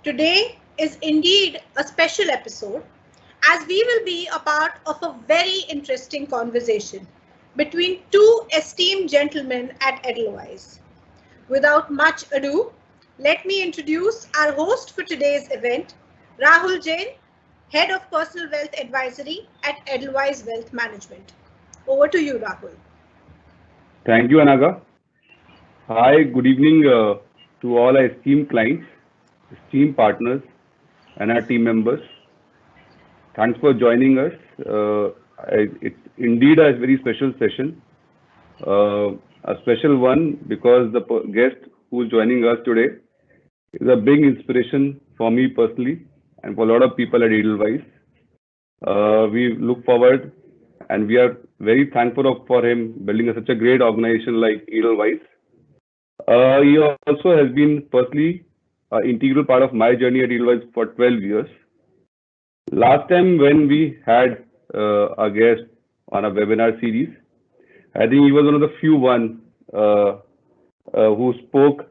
Today is indeed a special episode as we will be a part of a very interesting conversation between two esteemed gentlemen at Edelweiss. Without much ado, let me introduce our host for today's event, Rahul Jain, Head of Personal Wealth Advisory at Edelweiss Wealth Management. Over to you, Rahul. Thank you, Anaga. Hi, good evening to all our esteemed clients, esteemed partners, and our team members. Thanks for joining us. It's indeed a very special session, a special one because the guest who's joining us today is a big inspiration for me personally and for a lot of people at Edelweiss. We look forward and we are very thankful for him building such a great organization like Edelweiss. He also has been personally an integral part of my journey at Edelweiss for 12 years. Last time when we had a guest on a webinar series, I think he was one of the few who spoke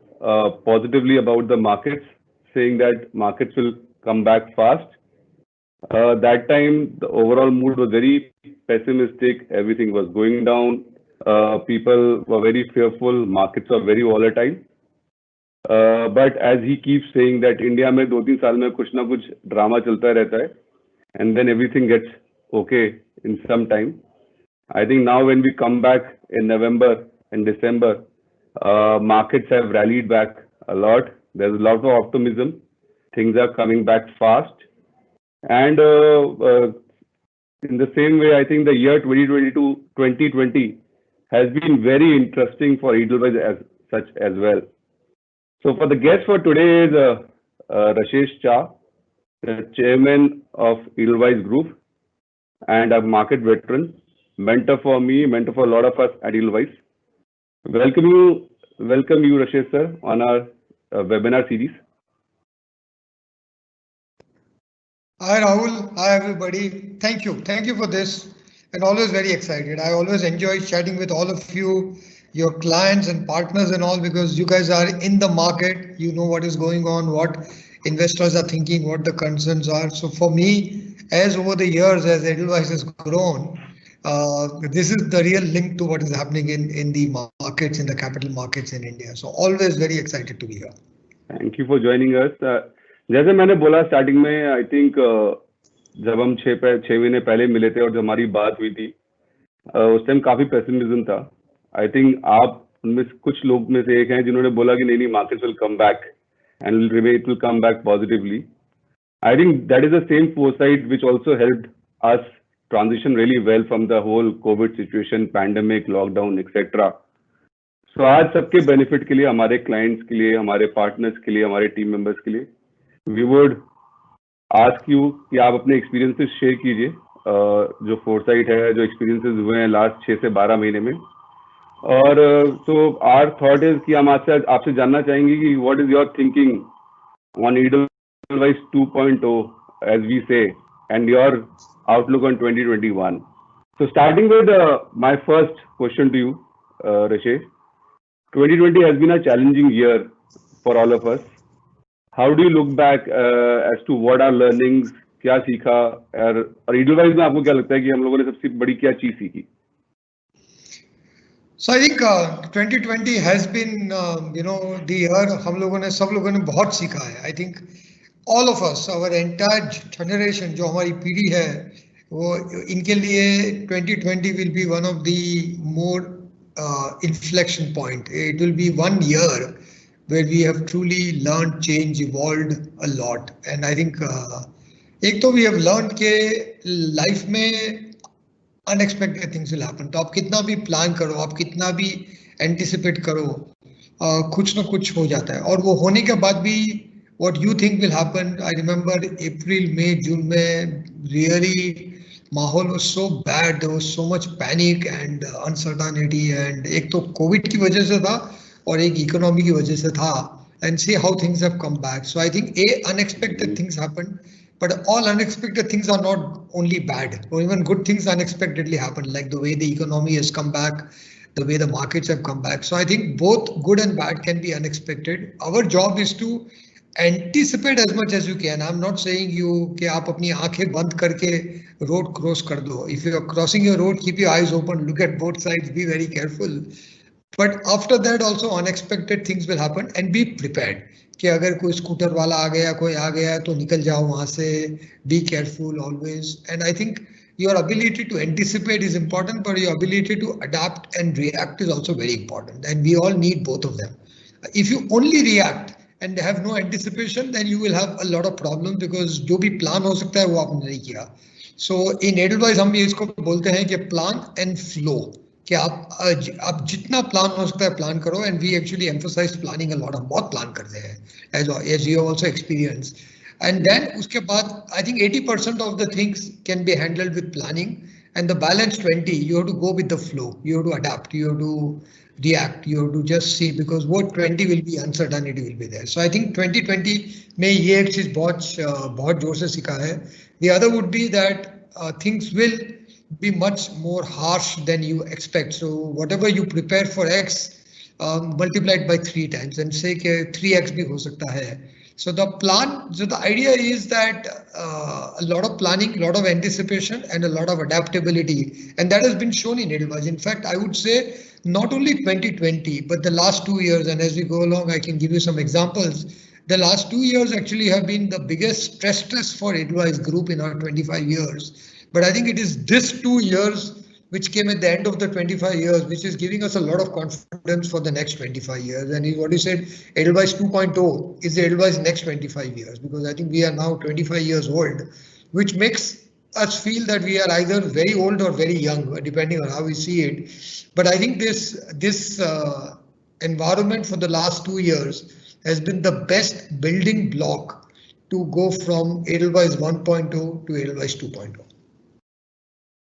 positively about the markets, saying that markets will come back fast. That time, the overall mood was very pessimistic. Everything was going down. People were very fearful. Markets are very volatile. But as he keeps saying that India में 2-3 साल में कुछ ना कुछ drama चलता रहता है, and then everything gets okay in some time. I think now when we come back in November and December, markets have rallied back a lot. There's a lot of optimism. Things are coming back fast. And in the same way, I think the year 2020 has been very interesting for Edelweiss as such as well. So for the guest for today is Rashesh Shah, the chairman of Edelweiss Group and a market veteran, mentor for me, mentor for a lot of us at Edelweiss. Welcome you, Rashesh sir, on our webinar series. Hi Rahul, hi everybody. Thank you for this, and always very excited. I always enjoy chatting with all of you, your clients and partners and all, because you guys are in the market. You know what is going on, what investors are thinking, what the concerns are. So for me, as over the years, as Edelweiss has grown, this is the real link to what is happening in the markets, in the capital markets in India. So always very excited to be here. Thank you for joining us. जैसे मैंने बोला starting में, I think जब हम 6 महीने पहले मिले थे और जब हमारी बात हुई थी, उस टाइम काफी पेसिमिज्म था. आई थिंक आप उनमें कुछ लोग में से एक हैं जिन्होंने बोला कि नहीं markets will come back and it will come back positively. I think that is the same foresight which also helped us transition really well from the whole COVID situation, pandemic, lockdown etcetera. So आज सबके benefit के लिए, हमारे clients के लिए, हमारे partners के लिए, हमारे टीम मेंबर्स के लिए, we would ask you कि आप अपने एक्सपीरियंसेस शेयर कीजिए, जो फोरसाइट है, जो एक्सपीरियंसेस हुए हैं लास्ट 6 से 12 महीने में. और तो आवर थॉट इज कि हम आपसे जानना चाहेंगे कि what is your thinking on Edelweiss 2.0 as we say and your outlook on 2021. So starting with my first question to you, Rashesh. 2020 has been a challenging year for all of us. How do you look back as to what our learnings, क्या सीखा, और Edelweiss में आपको क्या लगता है कि हम लोगों ने सबसे बड़ी क्या चीज सीखी? So I think 2020 has been the year हम लोगों ने, सब लोगों ने बहुत सीखा है. I think all of us, our entire generation, जो हमारी पीढ़ी है, वो इनके लिए 2020 will be one of the more inflection point. It will be one year where we have truly learned, changed, evolved a lot. And I think एक तो we have learned के life में unexpected things will happen. तो आप कितना भी plan करो, आप कितना भी anticipate करो, कुछ ना कुछ हो जाता है. और वो होने के बाद भी what you think will happen. I remember April, May, June में really माहौल was so bad. There was so much panic and uncertainty. And एक तो कोविड की वजह से था और एक इकोनॉमी की वजह से था. And see how things have come back. So I think unexpected things happened, but all unexpected things are not only bad, or even good things unexpectedly happen, like the way the economy has come back, the way the markets have come back. So I think both good and bad can be unexpected. Our job is to anticipate as much as you can. I'm not saying you कि आप अपनी आंखें बंद करके road cross कर दो. If you are crossing your road, keep your eyes open, look at both sides, be very careful. But after that also unexpected things will happen and be prepared. कि अगर कोई स्कूटर वाला आ गया, कोई आ गया तो निकल जाओ वहां से. Be careful always. And I think your ability to anticipate is important, but your ability to adapt and react is also very important. And we all need both of them. If you only react and have no anticipation, then you will have a lot of problems because जो भी plan हो सकता है वो आपने नहीं किया. So in Edelweiss हम इसको बोलते हैं कि plan and flow. कि आप जितना प्लान हो सकता है प्लान करो. And we actually emphasise planning a lot. हम बहुत प्लान करते हैं as you also experience. And then उसके बाद I think 80% of the things can be handled with planning and the balance 20 you have to go with the flow. You have to adapt, you have to react, you have to just see because what 20 will be uncertainty will be there. So I think 2020 में ये एक चीज बहुत जोर से सीखा है. The other would be that things will be much more harsh than you expect. So whatever you prepare for X, multiplied by 3 times and say कि 3X भी हो सकता है. So the plan, so the idea is that a lot of planning, a lot of anticipation and a lot of adaptability, and that has been shown in Edelweiss. In fact, I would say not only 2020, but the last 2 years, and as we go along, I can give you some examples. The last 2 years actually have been the biggest stress test for Edelweiss Group in our 25 years. But I think it is this 2 years which came at the end of the 25 years, which is giving us a lot of confidence for the next 25 years. And what you said, Edelweiss 2.0 is the Edelweiss next 25 years, because I think we are now 25 years old, which makes us feel that we are either very old or very young, depending on how we see it. But I think this environment for the last 2 years has been the best building block to go from Edelweiss 1.0 to Edelweiss 2.0.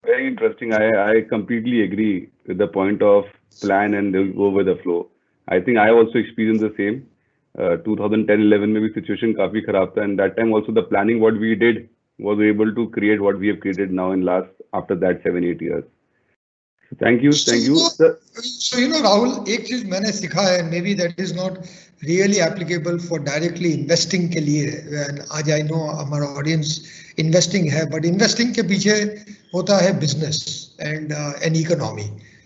Very interesting. I completely agree with the point of plan and go with the flow. I think I also experienced the same. 2010-11 में भी situation काफी खराब था, and that time also the planning what we did was able to create what we have created now in last after that 7-8 years. So thank you. So you know Rahul, एक चीज मैंने सीखा है, maybe that is not really applicable for directly investing के लिए. And आज I know हमारा audience investing है, but investing के पीछे होता है business and an economy.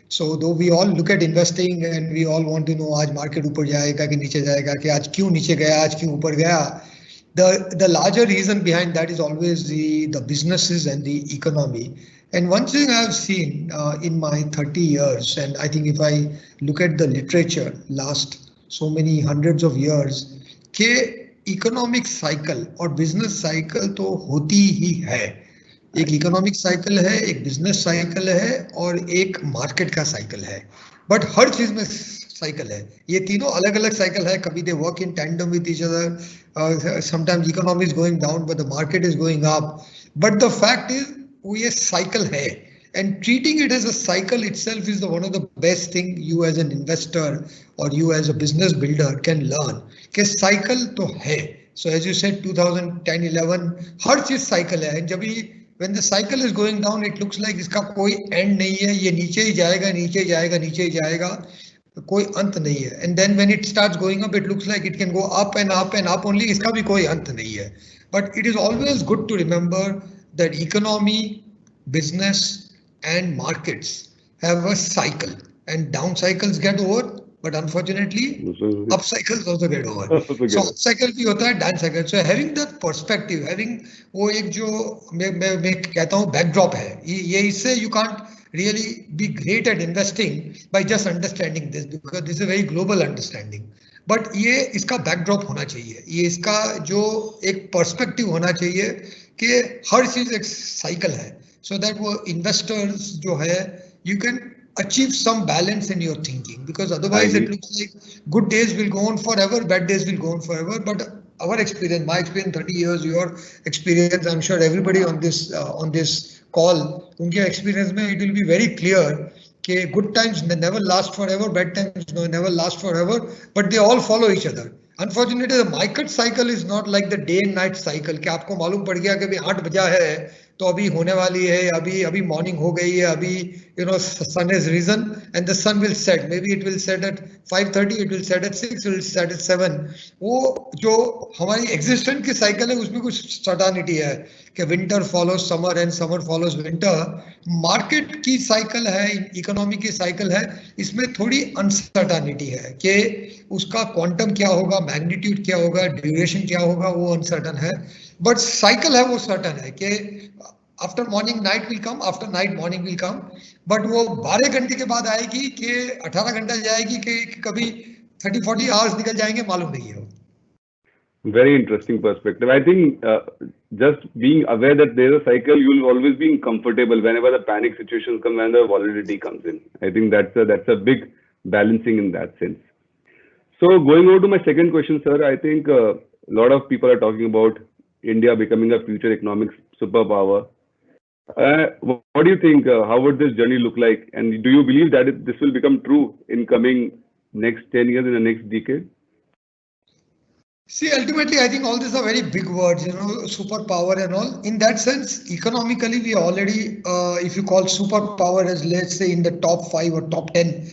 So though we all look at investing and we all want to know आज market ऊपर जाएगा कि नीचे जाएगा, कि आज क्यों नीचे गया, आज क्यों ऊपर गया. The larger reason behind that is always the businesses and the economy. And one thing I've seen in my 30 years, and I think if I look at the literature last so many hundreds of years, कि economic cycle और business cycle तो होती ही है. एक economic cycle है, एक business cycle है और एक मार्केट का साइकिल है. बट हर चीज में साइकिल है. ये तीनों अलग अलग साइकिल है. कभी they work in tandem with each other. Sometimes economy is going down but the market is going up. But the fact is वो ये साइकिल है. And treating it as a cycle itself is one of the best thing you as an investor or you as a business builder can learn. कि cycle तो है. So as you said 2010-11 हर चीज cycle है. जब भी when the cycle is going down, it looks like इसका कोई end नहीं है. ये नीचे ही जाएगा, नीचे ही जाएगा, नीचे ही जाएगा. कोई अंत नहीं है. And then when it starts going up, it looks like it can go up and up and up only. इसका भी कोई अंत नहीं है. But it is always good to remember that economy, business and markets have a cycle, and down cycles get over, but unfortunately up cycles also get over. So up cycle भी होता है, down cycle. So having that perspective, having वो एक जो मैं कहता हूँ backdrop है, ये इससे you can't really be great at investing by just understanding this, because this is a very global understanding. But ये इसका backdrop होना चाहिए, ये इसका जो एक perspective होना चाहिए कि हर चीज एक cycle है. So that वो investors जो है, you can achieve some balance in your thinking, because otherwise it looks like good days will go on forever, bad days will go on forever. But our experience, my experience, 30 years, your experience, I'm sure everybody on this call, उनके experience में it will be very clear कि good times never last forever, bad times never last forever, but they all follow each other. Unfortunately, the market cycle is not like the day and night cycle कि आपको मालूम पड़ गया कि अभी 8 बजा है तो अभी होने वाली है, अभी मॉर्निंग हो गई है, अभी sun has risen and the sun will set. Maybe it will set at 5:30, it will set at 6, it will set at 7. वो जो हमारी existence की cycle है उसमें कुछ certainty है कि winter follows summer and summer follows winter. Market की cycle है, economy की cycle है, इसमें थोड़ी uncertainty है कि उसका quantum क्या होगा, magnitude क्या होगा, duration क्या होगा, वो uncertain है. But cycle है वो certain है कि after morning night will come, after night morning will come. But वो 12 घंटे के बाद आएगी कि 18 घंटा जाएगी कि कभी 30-40 hours निकल जाएंगे, मालूम नहीं है. Very interesting perspective. I think just being aware that there is a cycle, you will always be comfortable whenever the panic situations come, when the volatility comes in. I think that's a big balancing in that sense. So going over to my second question, sir, I think a lot of people are talking about India becoming a future economic superpower. What do you think? How would this journey look like? And do you believe that this will become true in coming next 10 years, in the next decade? See, ultimately, I think all these are very big words, superpower and all. In that sense, economically, we already, if you call superpower as, let's say, in the top 5 or top 10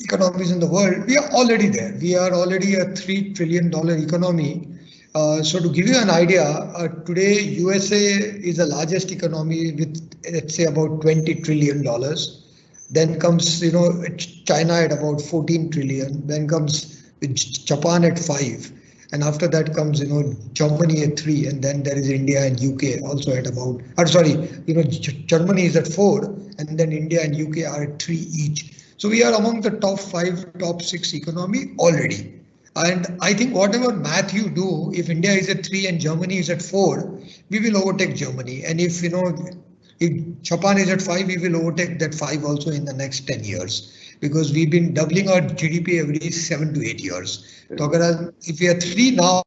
economies in the world, we are already there. We are already a $3 trillion economy. So to give you an idea, today USA is the largest economy with, let's say, about $20 trillion. Then comes, China at about 14 trillion. Then comes Japan at 5. And after that comes, Germany at 3. And then there is India and UK also at about, Germany is at 4. And then India and UK are at 3 each. So we are among the top 5, top 6 economy already. And I think whatever math you do, if India is at 3 and Germany is at 4, we will overtake Germany. And if Japan is at 5, we will overtake that 5 also in the next 10 years. Because we've been doubling our GDP every 7 to 8 years. So if we are 3 now,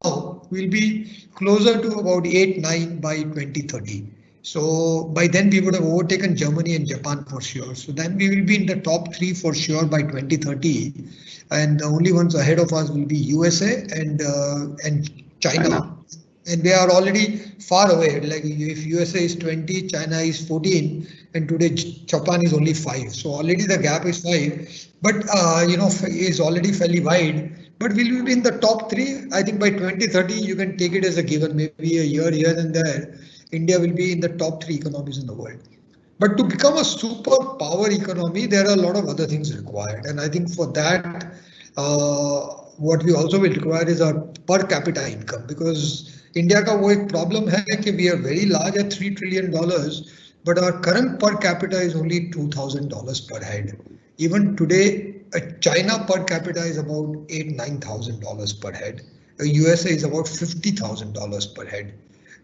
we'll be closer to about 8, 9 by 2030. So by then we would have overtaken Germany and Japan for sure. So then we will be in the top 3 for sure by 2030. And the only ones ahead of us will be USA and China. And they are already far away. Like if USA is 20, China is 14, and today Japan is only 5. So already the gap is 5, but is already fairly wide. But we will be in the top 3. I think by 2030 you can take it as a given. Maybe a year here and there, India will be in the top 3 economies in the world. But to become a superpower economy, there are a lot of other things required. And I think for that, what we also will require is our per capita income, because India का वो एक problem है कि we are very large at $3 trillion, but our current per capita is only $2,000 per head. Even today, China per capita is about $8,000-9,000 per head. USA is about $50,000 per head.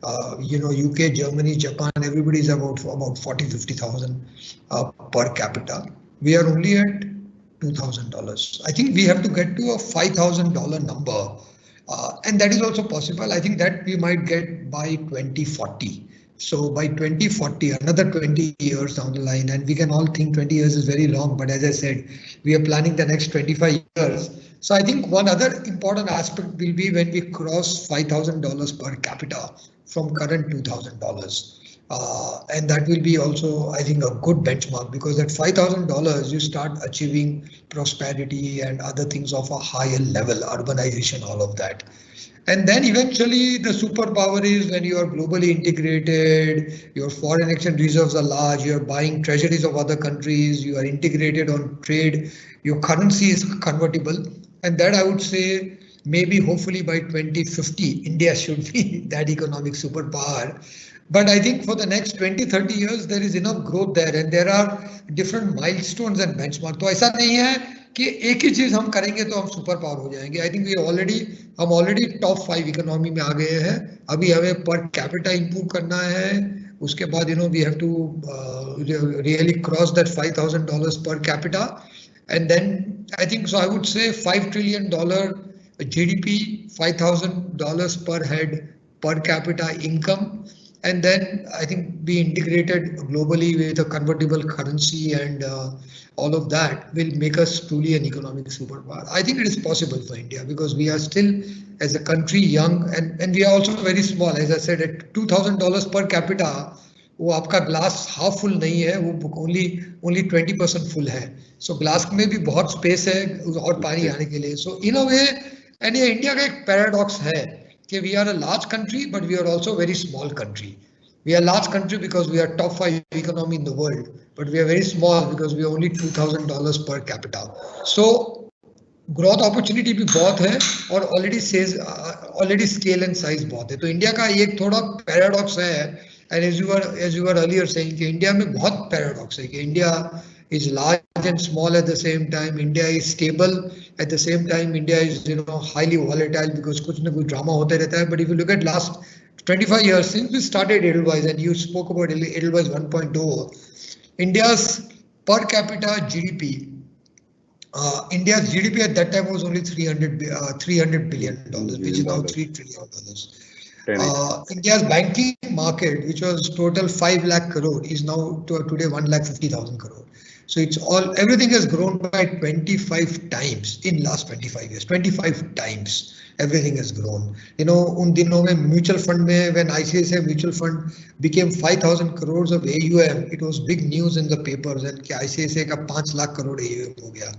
UK, Germany, Japan, everybody is about $40,000-50,000 per capita. We are only at $2,000. I think we have to get to a $5,000 number. And that is also possible. I think that we might get by 2040. So by 2040, another 20 years down the line, and we can all think 20 years is very long, but as I said, we are planning the next 25 years. So I think one other important aspect will be when we cross $5,000 per capita from current $2,000. And that will be also, I think, a good benchmark, because at $5,000 you start achieving prosperity and other things of a higher level, urbanization, all of that. And then eventually the superpower is when you are globally integrated, your foreign exchange reserves are large, you are buying treasuries of other countries, you are integrated on trade, your currency is convertible. And that I would say maybe hopefully by 2050, India should be that economic superpower. But I think for the next 20-30 years, there is enough growth there, and there are different milestones and benchmarks. तो ऐसा नहीं है कि एक ही चीज हम करेंगे तो हम सुपर पावर हो जाएंगे. I think हम ऑलरेडी टॉप 5 इकोनॉमी में आ गए हैं. अभी हमें पर कैपिटा इंप्रूव करना है. उसके बाद we have to really cross that $5,000 per capita, and then I think so I would say $5 trillion GDP, $5,000 per head per capita income. And then I think be integrated globally with a convertible currency and all of that will make us truly an economic superpower. I think it is possible for India because we are still, as a country, young, and we are also very small. As I said, at $2,000 per capita, वो आपका glass half full नहीं है, वो only 20% full है. सो glass में भी बहुत space है और पानी आने के लिए. सो इन अ वे, एंड ये इंडिया का एक पैराडॉक्स है कि we are a large country but we are also very small country. We are a large country because we are top 5 economy in the world, but we are very small because we are only $2,000 per capita. So growth opportunity भी बहुत है और already scale and size बहुत है. तो India का एक थोड़ा पैराडॉक्स है, and as you are earlier saying कि इंडिया में बहुत पैराडॉक्स है कि India is large and small at the same time. India is stable at the same time. India is highly volatile because कुछ ना कुछ ड्रामा होते रहता है. But if you look at last 25 years since we started Edelweiss, and you spoke about Edelweiss 1.0, India's per capita GDP, India's GDP at that time was only $300 billion, which is now $3 trillion. India's banking market, which was total 5 lakh crore, is now today 1,50,000 crore. So everything has grown by 25 times in last 25 years. 25 times everything has grown. उन दिनों में mutual fund में, when ICICI mutual fund became 5,000 crores of AUM, it was big news in the papers, and कि ICICI का 5 lakh crore AUM हो गया.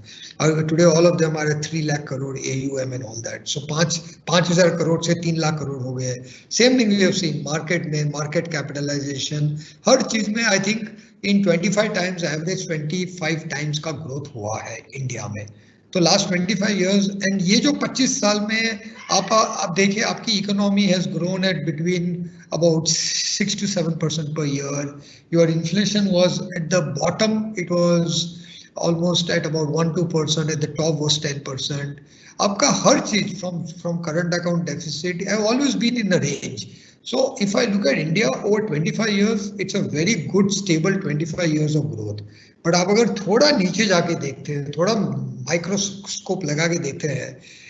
Today all of them are at 3 lakh crore AUM and all that. So 5,000 crore से 3 lakh crore हो गए. Same thing we have seen market में, market capitalization, हर चीज में I think in 25 times, average 25 times का growth हुआ है India में. तो लास्ट 25 years, एंड ये जो 25 साल में आप देखिए, आपकी economy has grown at between about 6 to 7% per year. Your inflation was at the bottom, it was almost at about 1-2%, at the top was 10%. आपका हर चीज from current account deficit have always been in the range. So if I look at India over 25 years, it's a very good stable 25 years of growth. But आप अगर थोड़ा नीचे जाके देखते हैं, थोड़ा माइक्रोस्कोप लगा के देखते हैं,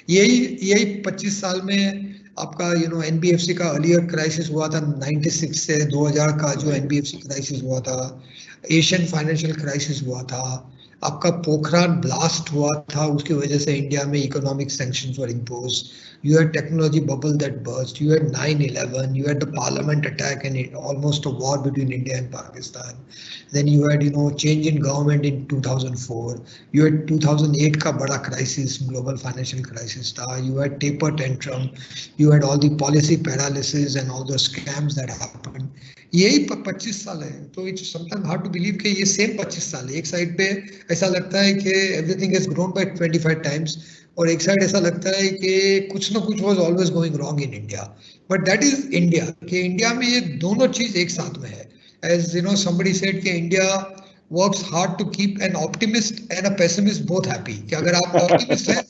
यही 25 साल में आपका NBFC का अर्लियर क्राइसिस हुआ था 96 से 2000 का जो NBFC क्राइसिस हुआ था, एशियन फाइनेंशियल क्राइसिस हुआ था, आपका पोखरान ब्लास्ट हुआ था, उसकी वजह से इंडिया में economic sanctions were imposed. You had technology bubble that burst. You had 9/11. You had the parliament attack and almost a war between India and Pakistan. Then you had change in government in 2004. You had 2008 का बड़ा crisis, global financial crisis था. You had taper tantrum. You had all the policy paralysis and all the scams that happened. यही 25 साल है. तो it's sometimes hard to believe कि ये same 25 साल है. एक साइड पे ऐसा लगता है कि everything has grown by 25 times. और एक साइड ऐसा लगता है कि कुछ ना कुछ was always going wrong in India. But that is India. कि इंडिया में ये दोनों चीज एक साथ में है. As somebody said कि India works hard to keep an optimist and a pessimist both happy. कि अगर आप optimist हैं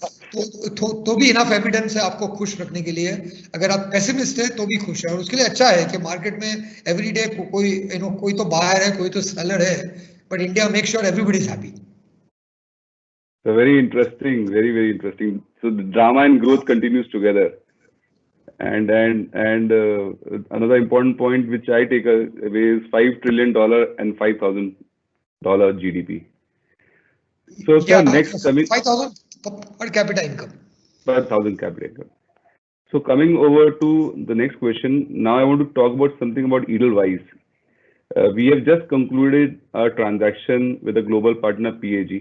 तो भी enough evidence है आपको खुश रखने के लिए. अगर आप pessimist हैं तो भी खुश है. और उसके लिए अच्छा है कि मार्केट में every day कोई तो buyer है, कोई तो seller है. But India makes sure everybody is happy. So very interesting, very, very interesting. So the drama and growth continues together. And another important point which I take away is $5 trillion and $5,000 GDP. So Yeah, next coming 5,000 per capita income. per thousand capita income. So coming over to the next question, now I want to talk about something about Edelweiss. We have just concluded a transaction with a global partner, PAG.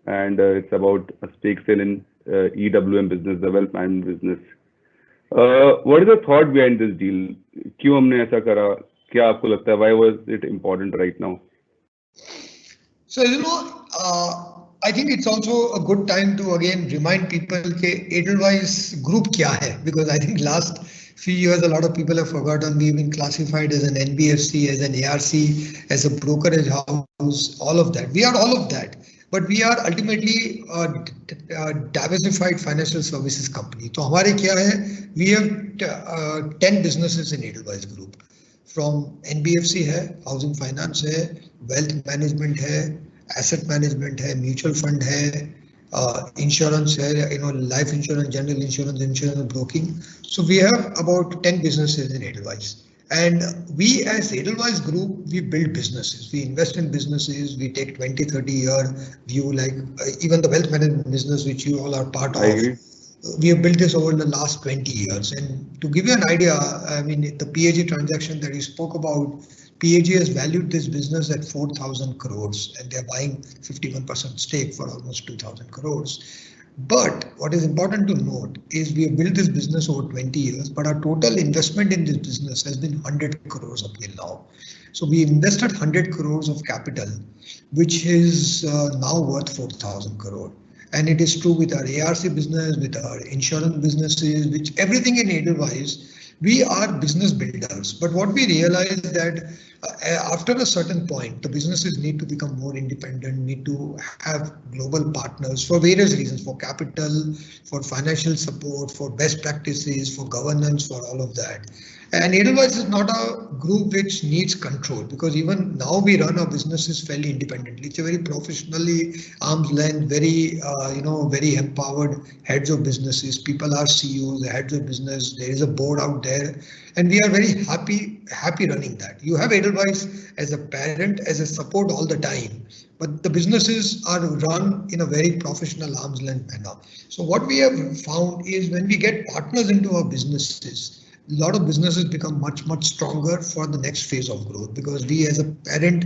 And it's about a stake sale in EWM business, the wealth management business. What is the thought behind this deal? क्यों हमने ऐसा करा? क्या आपको लगता है? Why was it important right now? So I think it's also a good time to again remind people कि Edelweiss Group क्या है, because I think last few years a lot of people have forgotten. We've been classified as an NBFC, as an ARC, as a brokerage house, all of that. We are all of that. But we are ultimately a diversified financial services company. तो हमारे क्या है? We have 10 businesses in Edelweiss Group. From NBFC है, housing finance है, wealth management है, asset management है, mutual fund है, insurance है, life insurance, general insurance broking. So we have about 10 businesses in Edelweiss. And we as Edelweiss Group, we build businesses, we invest in businesses, we take 20-30 year view, like even the wealth management business, which you all are part of. We have built this over the last 20 years. And to give you an idea, I mean, the PAG transaction that you spoke about, PAG has valued this business at 4,000 crores and they're buying 51% stake for almost 2,000 crores. But what is important to note is we have built this business over 20 years, but our total investment in this business has been 100 crores up till now. So we invested 100 crores of capital, which is now worth 4,000 crore. And it is true with our ARC business, with our insurance businesses, which everything in Edelweiss, we are business builders. But what we realize that after a certain point, the businesses need to become more independent, need to have global partners for various reasons, for capital, for financial support, for best practices, for governance, for all of that. And Edelweiss is not a group which needs control, because even now we run our businesses fairly independently. It's a very professionally arm's length, very very empowered heads of businesses. People are CEOs, heads of business. There is a board out there, and we are very happy running that. You have Edelweiss as a parent, as a support all the time, but the businesses are run in a very professional arm's length manner. So what we have found is when we get partners into our businesses, a lot of businesses become much stronger for the next phase of growth, because we as a parent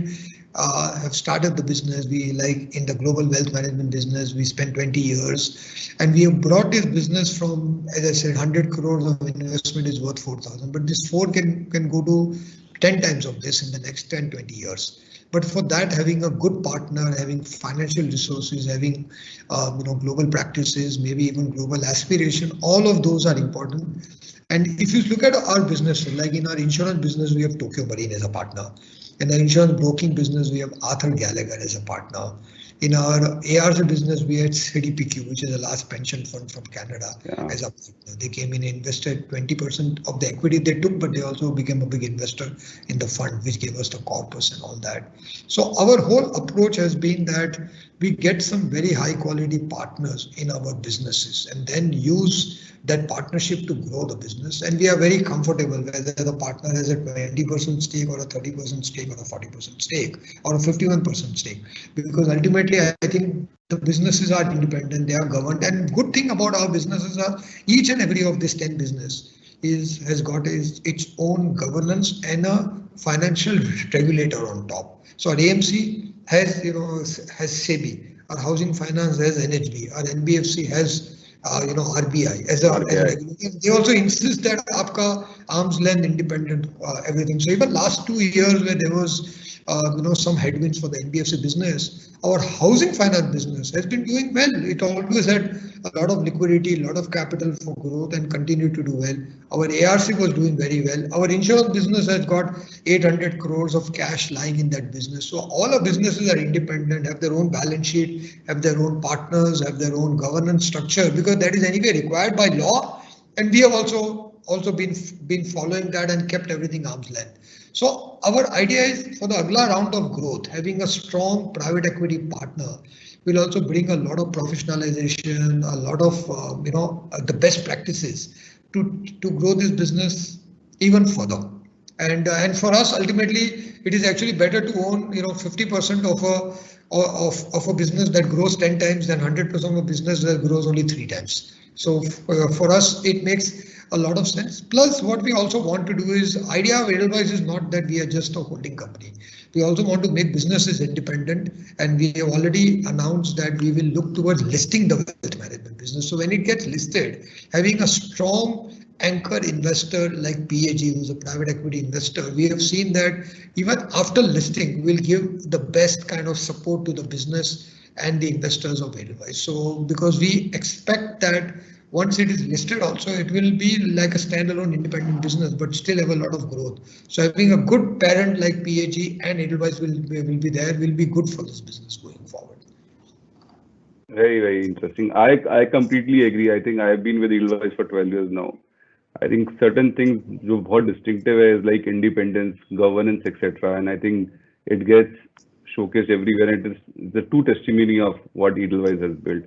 have started the business. We, like in the global wealth management business, we spent 20 years and we have brought this business from, as I said, 100 crores of investment is worth 4,000, but this 4 can go to 10 times of this in the next 10-20 years. But for that, having a good partner, having financial resources, having global practices, maybe even global aspiration, all of those are important. And if you look at our business, like in our insurance business, we have Tokio Marine as a partner. In our insurance broking business, we have Arthur Gallagher as a partner. In our ARC business, we had CDPQ, which is a large pension fund from Canada, as a partner. They came in and invested 20% of the equity they took, but they also became a big investor in the fund, which gave us the corpus and all that. So our whole approach has been that we get some very high quality partners in our businesses and then use that partnership to grow the business. And we are very comfortable whether the partner has a 20% stake or a 30% stake or a 40% stake or a 51% stake, because ultimately I think the businesses are independent, they are governed. And good thing about our businesses are each and every of this 10 business has got its own governance and a financial regulator on top. So our AMC has SEBI, our housing finance has NHB, our NBFC has RBI as a regulator. They also insist that aapka arm's length independent everything. So even last 2 years where there was some headwinds for the NBFC business, our housing finance business has been doing well. It always had a lot of liquidity, a lot of capital for growth and continued to do well. Our ARC was doing very well. Our insurance business has got 800 crores of cash lying in that business. So all our businesses are independent, have their own balance sheet, have their own partners, have their own governance structure, because that is anyway required by law. And we have also been following that and kept everything arm's length. So our idea is for the Agla round of growth, having a strong private equity partner will also bring a lot of professionalization, a lot of the best practices to grow this business even further. And for us, ultimately, it is actually better to own 50% of a business that grows 10 times than 100% of a business that grows only 3 times. So for us, it makes a lot of sense. Plus, what we also want to do is, idea of Edelweiss is not that we are just a holding company. We also want to make businesses independent, and we have already announced that we will look towards listing the wealth management business. So when it gets listed, having a strong anchor investor like PAG, who's a private equity investor, we have seen that even after listing, we'll give the best kind of support to the business and the investors of Edelweiss. So because we expect that once it is listed also, it will be like a standalone independent business, but still have a lot of growth. So having a good parent like PAG and Edelweiss will be good for this business going forward. Very, very interesting. I completely agree. I think I have been with Edelweiss for 12 years now. I think certain things जो बहुत distinctive है, is like independence, governance, etc. And I think it gets showcased everywhere. And it is the true testimony of what Edelweiss has built.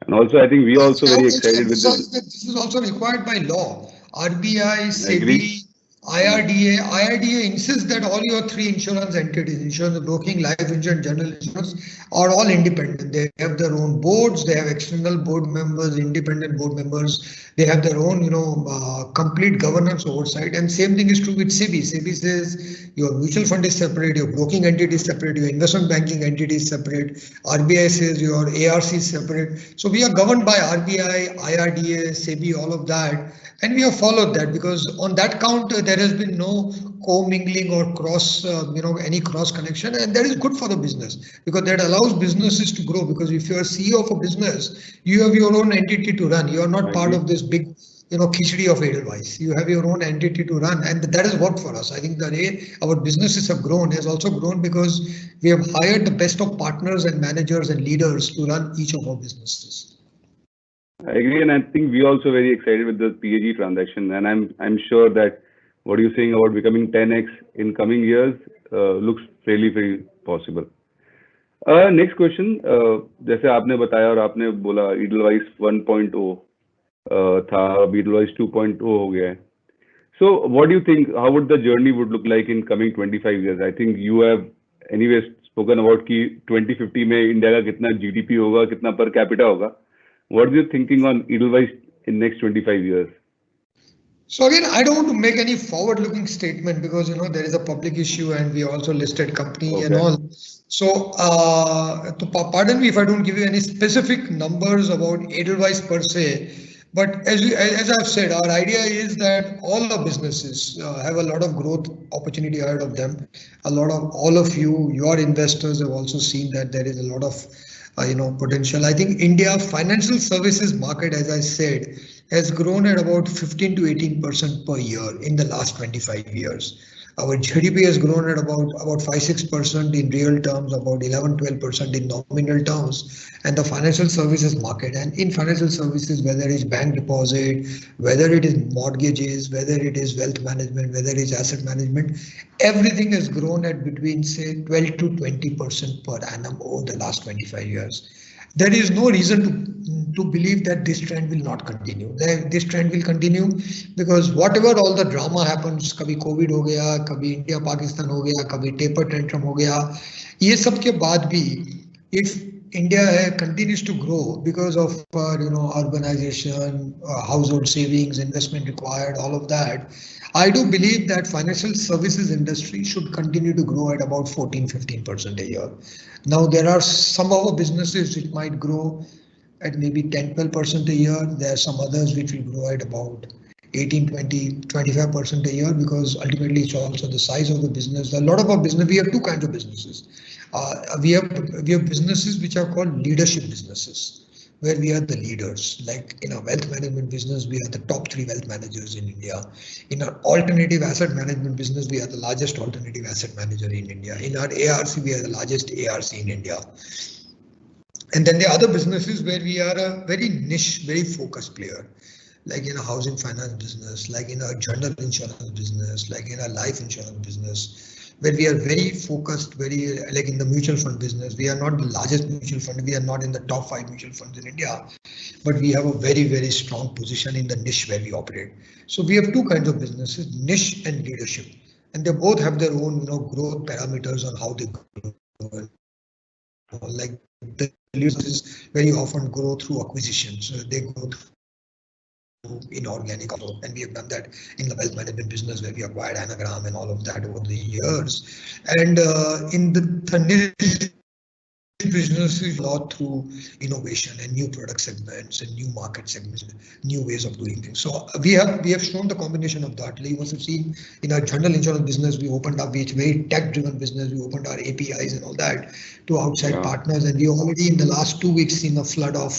And also, I think we are also very excited with this. This is also required by law. RBI, SEBI IRDA insists that all your three insurance entities, insurance broking, life insurance, general insurance, are all independent. They have their own boards, they have external board members, independent board members, they have their own, complete governance oversight. And same thing is true with SEBI. SEBI says your mutual fund is separate, your broking entity is separate, your investment banking entity is separate. RBI says your ARC is separate. So we are governed by RBI, IRDA, SEBI, all of that. And we have followed that because on that count, there has been no co-mingling or any cross connection. And that is good for the business because that allows businesses to grow. Because if you are CEO of a business, you have your own entity to run. You are not part of this big, khichdi of Edelweiss. You have your own entity to run. And that has worked for us. I think the way our businesses have grown has also grown because we have hired the best of partners and managers and leaders to run each of our businesses. I agree, and I think we are also very excited with the PAG transaction, and I'm sure that what you're saying about becoming 10x in coming years looks fairly very possible. Next question, जैसे आपने बताया और आपने बोला Edelweiss 1.0 था, अब Edelweiss 2.0 हो गया है. So what do you think? How would the journey would look like in coming 25 years? I think you have anyway spoken about कि 2050 में इंडिया का कितना GDP होगा, कितना per capita होगा. What are you thinking on Edelweiss in next 25 years? So again, I don't want to make any forward-looking statement because there is a public issue and we also listed company and all. So pardon me if I don't give you any specific numbers about Edelweiss per se. But as I've said, our idea is that all the businesses have a lot of growth opportunity ahead of them. All of you, your investors have also seen that there is a lot of potential. I think India financial services market, as I said, has grown at about 15 to 18% per year in the last 25 years. Our GDP has grown at about 5-6% in real terms, about 11-12% in nominal terms, and the financial services market. And in financial services, whether it's bank deposit, whether it is mortgages, whether it is wealth management, whether it is asset management, everything has grown at between say 12 to 20% per annum over the last 25 years. There is no reason to believe that this trend will not continue. This trend will continue because whatever all the drama happens, kabhi COVID ho gaya, kabhi India Pakistan ho gaya, kabhi taper tantrum ho gaya, ye sab ke baad bhi, if India continues to grow because of urbanization, household savings, investment required, all of that, I do believe that financial services industry should continue to grow at about 14-15% a year. Now there are some of our businesses which might grow at maybe 10-12% a year. There are some others which will grow at about 18-25% a year because ultimately it's also the size of the business. A lot of our business, we have two kinds of businesses. We have businesses which are called leadership businesses, where we are the leaders. Like in our wealth management business, we are the top 3 wealth managers in India. In our alternative asset management business, we are the largest alternative asset manager in India. In our ARC, we are the largest ARC in India. And then the other businesses where we are a very niche, very focused player, like in a housing finance business, like in a general insurance business, like in a life insurance business, where we are very focused, very like in the mutual fund business. We are not the largest mutual fund. We are not in the top 5 mutual funds in India, but we have a very, very strong position in the niche where we operate. So we have two kinds of businesses, niche and leadership, and they both have their own growth parameters on how they grow. Like the leaders very often grow through acquisitions. So they grow through inorganic, and we have done that in the wealth management business where we acquired Anagram and all of that over the years. And in the businesses, a lot through innovation and new product segments and new market segments, new ways of doing things. So we have shown the combination of that. You must have seen in our general insurance business, we opened up, it's very tech-driven business. We opened our APIs and all that to outside partners, and we already in the last 2 weeks seen a flood of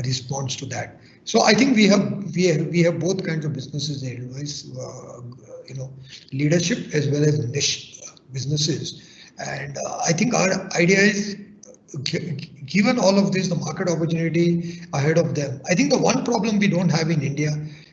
response to that. So I think we have both kinds of businesses in Edelweiss, leadership as well as niche businesses. And I think our idea is, given all of this, the market opportunity ahead of them, I think the one problem we don't have in India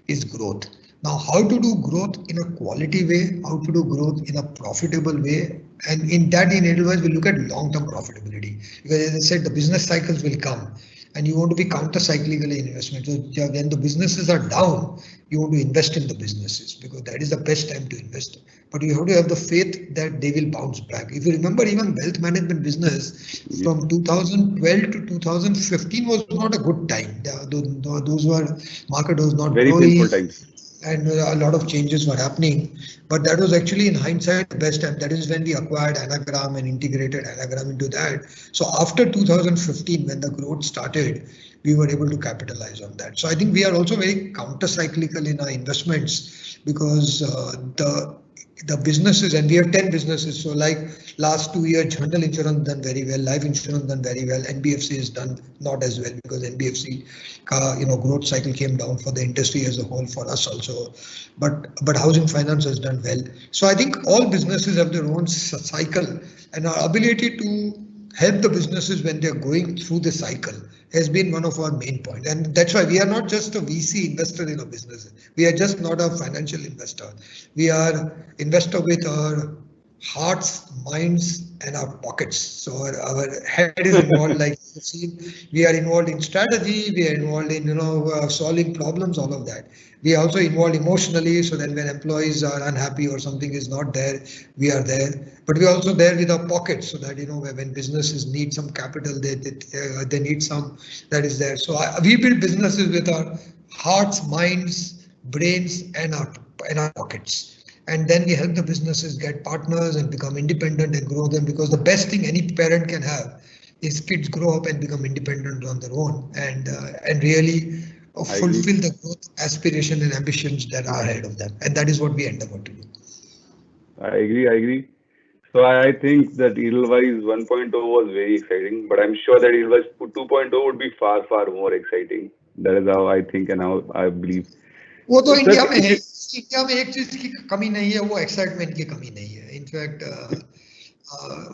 is growth. Now, how to do growth in a quality way, how to do growth in a profitable way. And in Edelweiss, we look at long-term profitability because, as I said, the business cycles will come. and you want to be counter-cyclical in investment. So when the businesses are down, you want to invest in the businesses because that is the best time to invest. But you have to have the faith that they will bounce back. If you remember, even wealth management business from 2012 to 2015 was not a good time. Those were market was not very growing. painful times. And a lot of changes were happening, but that was actually in hindsight the best time. That is when we acquired Anagram and integrated Anagram into that. So after 2015, when the growth started, we were able to capitalize on that. So I think we are also very counter-cyclical in our investments because the businesses, and we have 10 businesses. So like last 2 years, general insurance done very well, life insurance done very well, NBFC has done not as well because NBFC growth cycle came down for the industry as a whole, for us also. But housing finance has done well. So I think all businesses have their own cycle, and our ability to help the businesses when they're going through the cycle has been one of our main points. And that's why we are not just a VC investor in a business. We are just not a financial investor. We are investor with our hearts, minds, and our pockets. So our head is involved, like you see, we are involved in strategy, we are involved in solving problems, all of that. We are also involved emotionally, so that when employees are unhappy or something is not there, we are there. But we are also there with our pockets, so that when businesses need some capital, they need some that is there. So we build businesses with our hearts, minds, brains, and our pockets. And then we help the businesses get partners and become independent and grow them, because the best thing any parent can have is kids grow up and become independent on their own and really fulfill the growth aspiration and ambitions that are ahead of them. And that is what we endeavor to do. I agree. So I think that Edelweiss 1.0 was very exciting, but I'm sure that Edelweiss 2.0 would be far more exciting. That is how I think and how I believe. वो तो India में है, India में एक चीज की कमी नहीं है, वो एक्साइटमेंट की कमी नहीं है. इनफैक्ट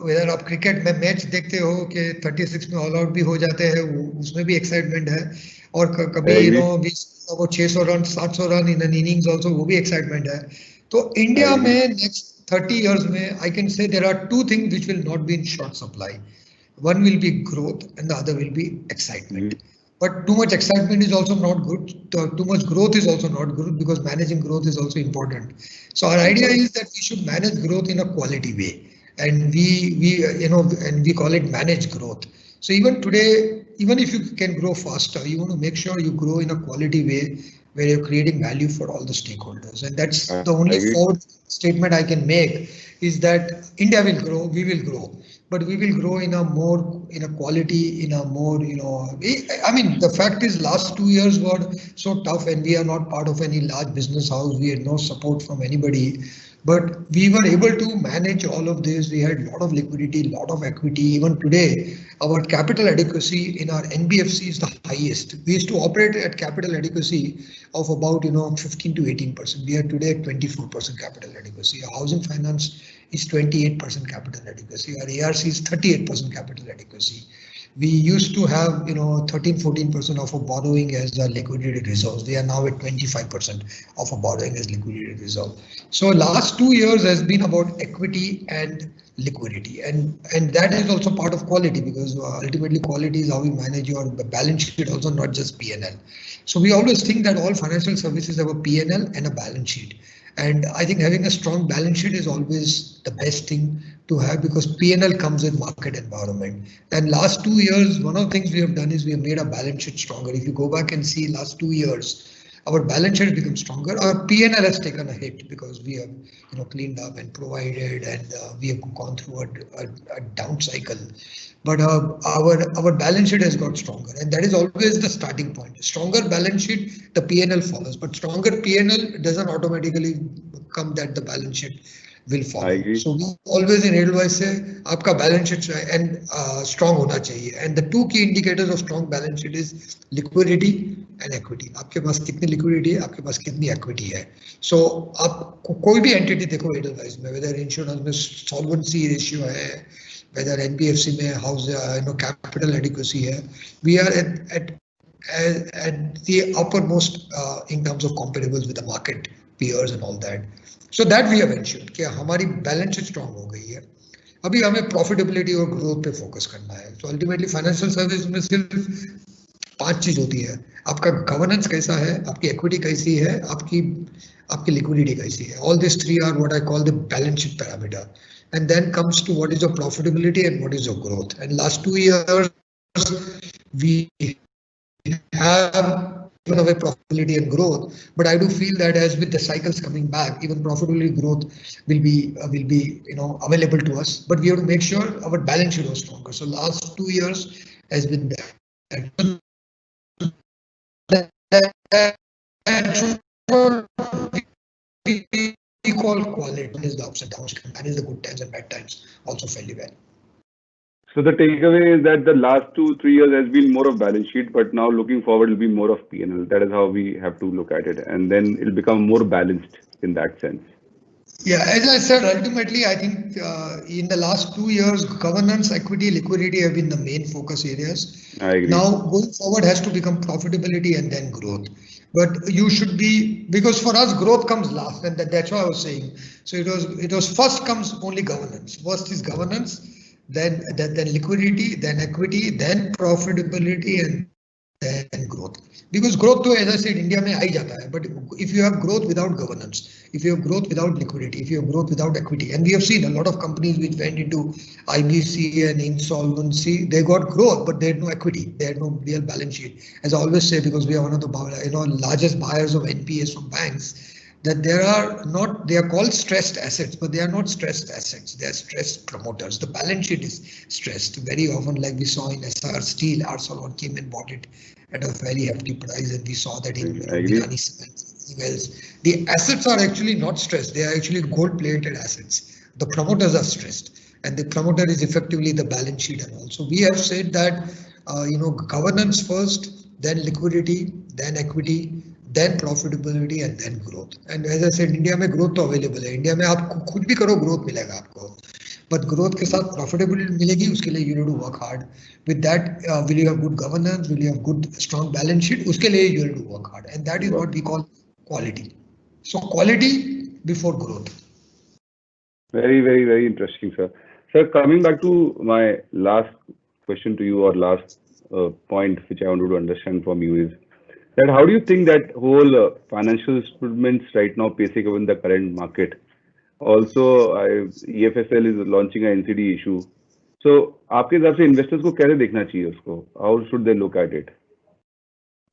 वेदर आप क्रिकेट में मैच देखते हो कि 36 में ऑल आउट भी हो जाते हैं, उसमें भी एक्साइटमेंट है. और कभी वो 600 run 700 run in an innings also, वो भी एक्साइटमेंट है. तो इंडिया में नेक्स्ट 30 years में I can say there are two things which will not be in short supply. One will be growth and the other will be excitement. But too much excitement is also not good. Too much growth is also not good, because managing growth is also important. So our idea is that we should manage growth in a quality way, and we call it managed growth. So even today, even if you can grow faster, you want to make sure you grow in a quality way where you're creating value for all the stakeholders. And that's the only forward statement I can make, is that India will grow, we will grow, but we will grow in a quality, in a more, I mean, the fact is last 2 years were so tough, and we are not part of any large business house. We had no support from anybody, but we were able to manage all of this. We had a lot of liquidity, a lot of equity. Even today, our capital adequacy in our NBFC is the highest. We used to operate at capital adequacy of about 15 to 18%. We are today at 24% capital adequacy. Our housing finance is 28% capital adequacy. Our ARC is 38% capital adequacy. We used to have 13-14% of our borrowing as a liquidity reserves. We are now at 25% of our borrowing as liquidity reserve. So last 2 years has been about equity and liquidity, and that is also part of quality, because ultimately quality is how we manage your balance sheet, also not just P&L. So we always think that all financial services have a P&L and a balance sheet. And I think having a strong balance sheet is always the best thing to have, because P&L comes with market environment. And last 2 years, one of the things we have done is we have made our balance sheet stronger. If you go back and see last 2 years, our balance sheet has become stronger. Our P&L has taken a hit because we have cleaned up and provided, and we have gone through a down cycle. But our balance sheet has got stronger, and that is always the starting point. Stronger balance sheet, the P&L follows, but stronger P&L doesn't automatically come that the balance sheet will follow. So we always in Edelweiss say, आपका balance sheet and strong होना चाहिए. And the two key indicators of strong balance sheet is liquidity and equity. आपके पास कितनी liquidity है, आपके पास कितनी equity है. So आप कोई भी entity देखो Edelweiss में, whether insurance में solvency ratio है, whether NBFC में house capital adequacy है, we are at the uppermost in terms of comparables with the market peers and all that. So that we have ensured कि हमारी balance sheet strong हो गई है. अभी हमें profitability और growth पे focus करना है. So ultimately financial services में सिर्फ 5 चीज होती है, आपका गवर्नेंस कैसा है, आपकी इक्विटी कैसी है, आपकी लिक्विडिटी कैसी है. All these three are what I call the balance sheet parameter. And then comes to what is your profitability and what is your growth. And last 2 years we have given away profitability and growth, but I do feel that as with the cycles coming back, even profitability growth will be available to us. But we have to make sure our balance sheet was stronger. So last 2 years has been that. We call quality is the ups and downs, manage the good times and bad times also fairly well. So the takeaway is that the last 2-3 years has been more of balance sheet, but now looking forward will be more of P&L. That is how we have to look at it, and then it'll become more balanced in that sense. Yeah, as I said, ultimately, I think in the last 2 years, governance, equity, liquidity have been the main focus areas. I agree. Now, going forward has to become profitability and then growth. But you should be, because for us, growth comes last, and that's what I was saying. So it was first comes only governance. First is governance, then liquidity, then equity, then profitability, and then growth. Because growth, as I said, India mein aa hi jata hai. But if you have growth without governance, if you have growth without liquidity, if you have growth without equity, and we have seen a lot of companies which went into IBC and insolvency, they got growth, but they had no equity, they had no real balance sheet. As I always say, because we are one of the largest buyers of NPAs from banks, that they are called stressed assets, but they are not stressed assets. They are stressed promoters. The balance sheet is stressed very often, like we saw in SR Steel. Arcelor came and bought it at a very hefty price, and we saw that in Binani Cement. The assets are actually not stressed. They are actually gold-plated assets. The promoters are stressed, and the promoter is effectively the balance sheet. And also, we have said that governance first, then liquidity, then equity, then profitability, and then growth. And as I said, India में growth तो available है. India में आप खुद भी करो growth मिलेगा आपको. But growth के साथ profitability मिलेगी, उसके लिए you need to work hard. With that, will you have good governance? Will you have good strong balance sheet? उसके लिए you need to work hard, and that is what we call quality. So quality before growth. Very, very, very interesting, sir. Sir, coming back to my last question to you, or last point which I wanted to understand from you is that how do you think that whole financial instruments right now pacing up in the current market? Also, EFSL is launching an NCD issue. So, आपके हिसाब से investors को कैसे देखना चाहिए उसको? How should they look at it?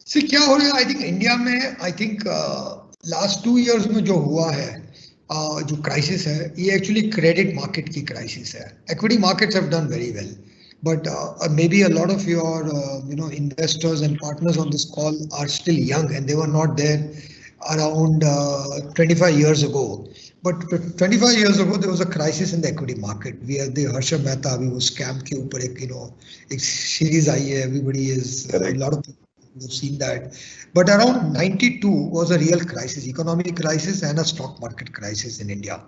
See, क्या हो रहा है? I think India में, I think last 2 years में जो हुआ है, जो crisis है, ये actually credit market की crisis है. Equity markets have done very well. But maybe a lot of your investors and partners on this call are still young, and they were not there around 25 years ago. But 25 years ago there was a crisis in the equity market. We had the Harsha Mehta, we was scam के ऊपर एक series आई है. Everybody is a lot of people have seen that. But around 92 was a real crisis, economic crisis and a stock market crisis in India.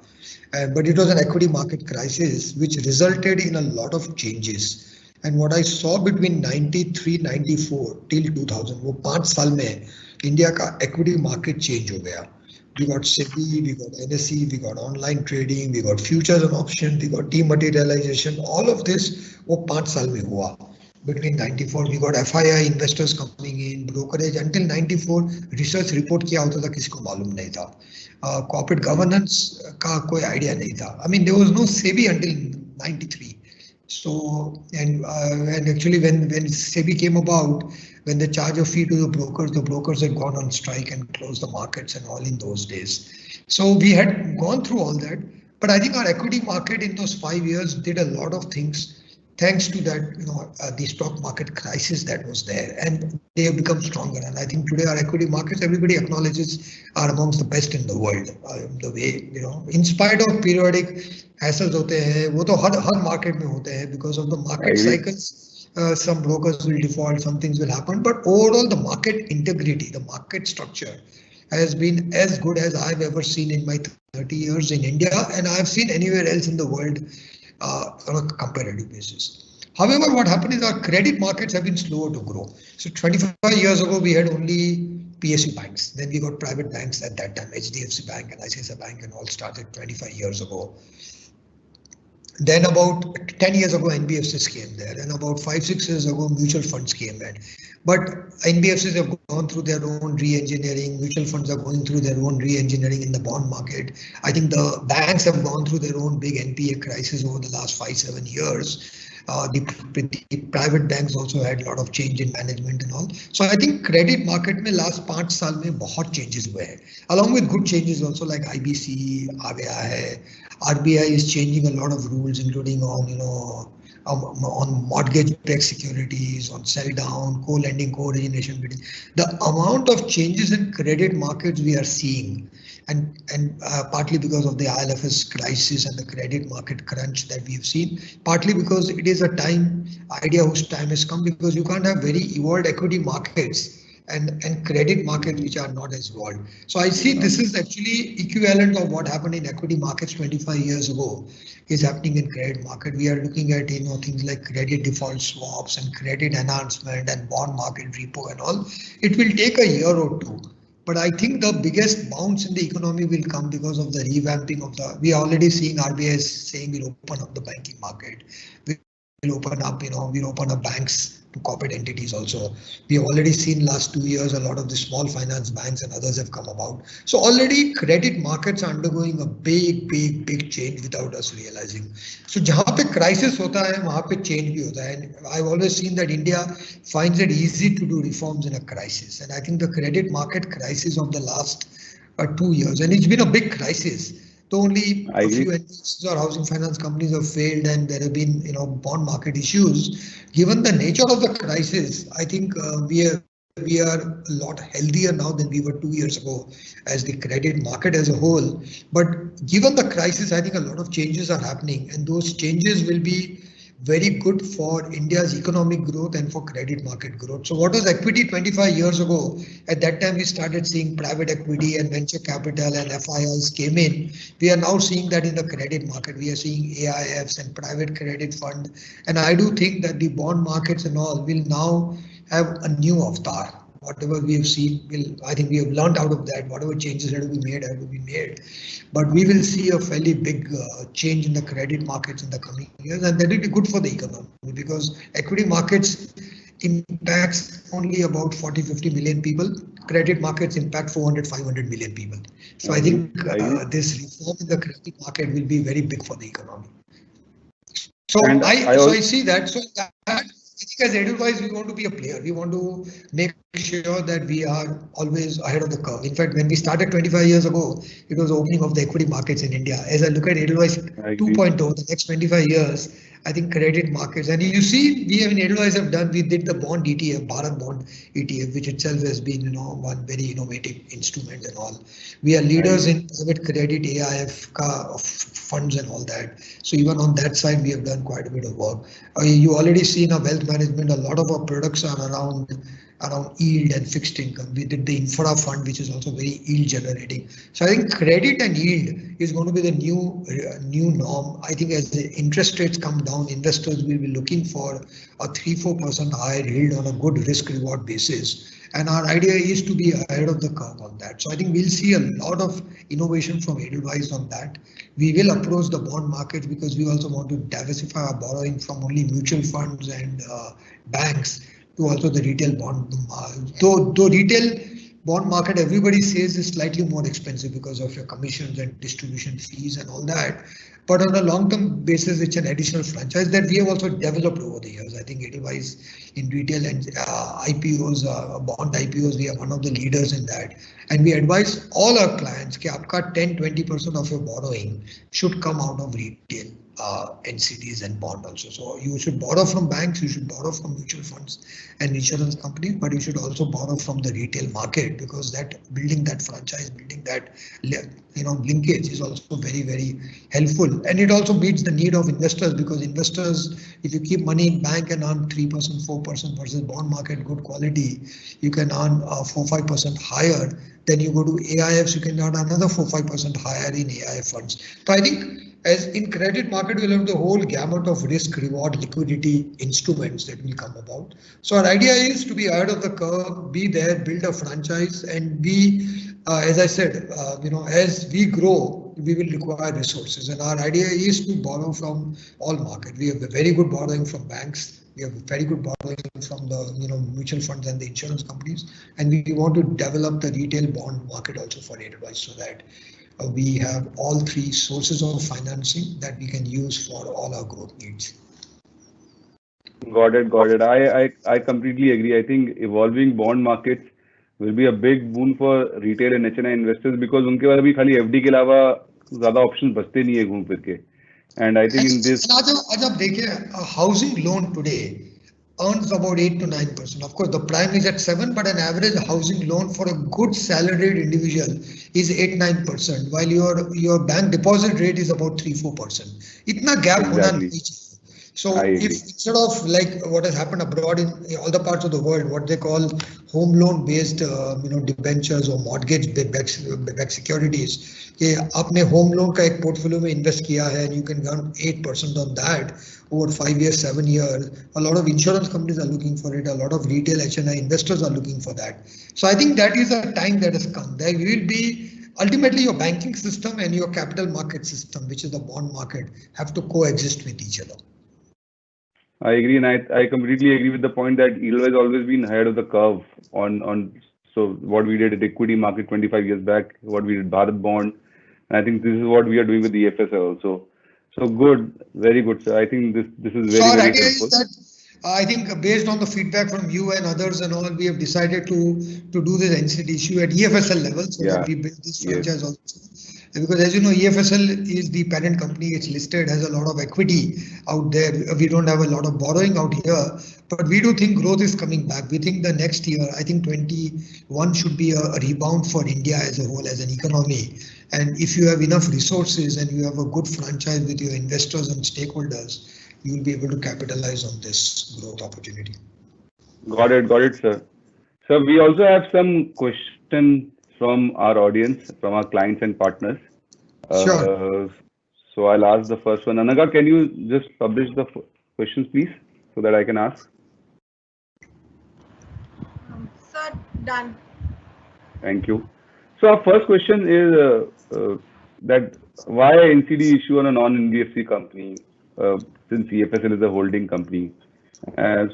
But it was an equity market crisis which resulted in a lot of changes. And what I saw between 93, 94 till 2000, वो 5 साल में India का equity market change हो गया. We got SEBI, we got NSE, we got online trading, we got futures and options, we got dematerialization. All of this वो 5 साल में हुआ. Between 94, we got FII investors coming in, brokerage. Until 94, research report किया होता था किसी को मालूम नहीं था. Corporate governance का कोई idea नहीं था. I mean, there was no SEBI until 93. So, and actually when SEBI came about, when they charge a fee to the brokers had gone on strike and closed the markets and all in those days. So we had gone through all that. But I think our equity market in those 5 years did a lot of things. Thanks to that, the stock market crisis that was there, and they have become stronger. And I think today our equity markets, everybody acknowledges, are amongst the best in the world. The way, in spite of periodic hassles होते हैं, वो तो हर market में होते हैं because of the market cycles. Some brokers will default, some things will happen, but overall the market integrity, the market structure has been as good as I've ever seen in my 30 years in India, and I've seen anywhere else in the world. On a comparative basis. However, what happened is our credit markets have been slower to grow. So 25 years ago, we had only PSU banks. Then we got private banks at that time, HDFC Bank and ICICI Bank and all started 25 years ago. Then about 10 years ago, NBFCs came there, and about 5-6 years ago, mutual funds came in. But NBFCs have gone through their own re-engineering. Mutual funds are going through their own re-engineering in the bond market. I think the banks have gone through their own big NPA crisis over the last 5-7 years. The private banks also had a lot of change in management and all. So I think credit market में last 5 साल में बहुत changes हुए हैं. Along with good changes also, like IBC आ गया है. RBI is changing a lot of rules, including on on mortgage-backed securities, on sell down, co-lending, co-origination. The amount of changes in credit markets we are seeing, and partly because of the IL&FS crisis and the credit market crunch that we have seen, partly because it is a idea whose time has come, because you can't have very evolved equity markets and credit markets which are not as evolved. So I see this is actually equivalent of what happened in equity markets 25 years ago is happening in credit market. We are looking at things like credit default swaps and credit enhancement and bond market repo and all. It will take a year or two. But I think the biggest bounce in the economy will come because of the revamping of we are already seeing RBI saying we'll open up the banking market. We'll open up, we'll open up banks to corporate entities also. We have already seen last 2 years, a lot of the small finance banks and others have come about. So already credit markets are undergoing a big change without us realizing. So जहाँ पे crisis होता है, वहाँ पे change भी होता है. And I've always seen that India finds it easy to do reforms in a crisis. And I think the credit market crisis of the last 2 years, and it's been a big crisis. So only a few NBFCs or housing finance companies have failed, and there have been, bond market issues. Given the nature of the crisis, I think we are a lot healthier now than we were 2 years ago as the credit market as a whole. But given the crisis, I think a lot of changes are happening, and those changes will be very good for India's economic growth and for credit market growth. So what was equity 25 years ago? At that time, we started seeing private equity and venture capital and FIIs came in. We are now seeing that in the credit market. We are seeing AIFs and private credit fund. And I do think that the bond markets and all will now have a new avatar. Whatever we have seen, I think we have learned out of that. Whatever changes have to be made. But we will see a fairly big change in the credit markets in the coming years, and that will be good for the economy because equity markets impacts only about 40-50 million people. Credit markets impact 400-500 million people. So I think this reform in the credit market will be very big for the economy. So I see that. So that, I think as Edelweiss, we want to be a player. We want to make sure that we are always ahead of the curve. In fact, when we started 25 years ago, it was opening of the equity markets in India. As I look at Edelweiss 2.0, the next 25 years, I think credit markets, and you see, we in Edelweiss we did the bond ETF, Bharat Bond ETF, which itself has been, one very innovative instrument and all. We are leaders in private credit, AIF funds and all that. So even on that side, we have done quite a bit of work. You already see in our wealth management, a lot of our products are around yield and fixed income. We did the infra fund, which is also very yield generating. So I think credit and yield is going to be the new norm. I think as the interest rates come down, investors will be looking for a 3-4% higher yield on a good risk reward basis. And our idea is to be ahead of the curve on that. So I think we'll see a lot of innovation from Edelweiss on that. We will approach the bond market because we also want to diversify our borrowing from only mutual funds and banks to also the retail bond. Though retail bond market, everybody says is slightly more expensive because of your commissions and distribution fees and all that. But on a long-term basis, it's an additional franchise that we have also developed over the years. I think Edelweiss in retail and IPOs, bond IPOs, we are one of the leaders in that. And we advise all our clients that 10-20% of your borrowing should come out of retail. NCDs and bond also. So you should borrow from banks, you should borrow from mutual funds and insurance companies, but you should also borrow from the retail market because that building that franchise, building that linkage is also very, very helpful. And it also meets the need of investors because investors, if you keep money in bank and earn 3%, 4% versus bond market, good quality, you can earn 4-5% higher. Then you go to AIFs, you can earn another 4-5% higher in AIF funds. So I think as in credit market, we'll have the whole gamut of risk, reward, liquidity instruments that will come about. So our idea is to be ahead of the curve, be there, build a franchise and be as I said, as we grow, we will require resources, and our idea is to borrow from all market. We have a very good borrowing from banks. We have very good borrowing from the mutual funds and the insurance companies, and we want to develop the retail bond market also for Edelweiss, so that we have all three sources of financing that we can use for all our growth needs. Got it. I completely agree. I think evolving bond markets will be a big boon for retail and HNI investors because उनके पास अभी खाली FD के अलावा ज़्यादा option बचते नहीं है घूम फिर के. And I think in this. आज आप देखिए, a housing loan today earns about 8 to 9%. Of course, the prime is at 7, but an average housing loan for a good salaried individual is 8-9%, while your bank deposit rate is about 3-4%. इतना gap होना नहीं चाहिए. So if instead of like what has happened abroad in all the parts of the world, what they call home loan based debentures or mortgage backed securities, कि आपने home loan का एक portfolio में invest किया है and you can earn 8% on that over 5 years, 7 years. A lot of insurance companies are looking for it. A lot of retail HNI investors are looking for that. So I think that is a time that has come. There will be ultimately your banking system and your capital market system, which is the bond market, have to coexist with each other. I agree, and I completely agree with the point that Edelweiss has always been ahead of the curve on so what we did at equity market 25 years back, what we did Bharat Bond, and I think this is what we are doing with the EFSL also. So good, very good, sir. I think this is very, very helpful. Is that, I think based on the feedback from you and others and all, we have decided to do this NCD issue at EFSL level, so that we build this franchise also. Because as you know, EFSL is the parent company, it's listed, has a lot of equity out there. We don't have a lot of borrowing out here, but we do think growth is coming back. We think the next year, I think 21 should be a rebound for India as a whole, as an economy. And if you have enough resources and you have a good franchise with your investors and stakeholders, you will be able to capitalize on this growth opportunity. Got it, sir. So we also have some questions from our audience, from our clients and partners. Sure. So I'll ask the first one. Anaga, can you just publish the questions, please, so that I can ask? Sir, done. Thank you. So our first question is that why NCD issue on a non-NBFC company since EFSL is a holding company?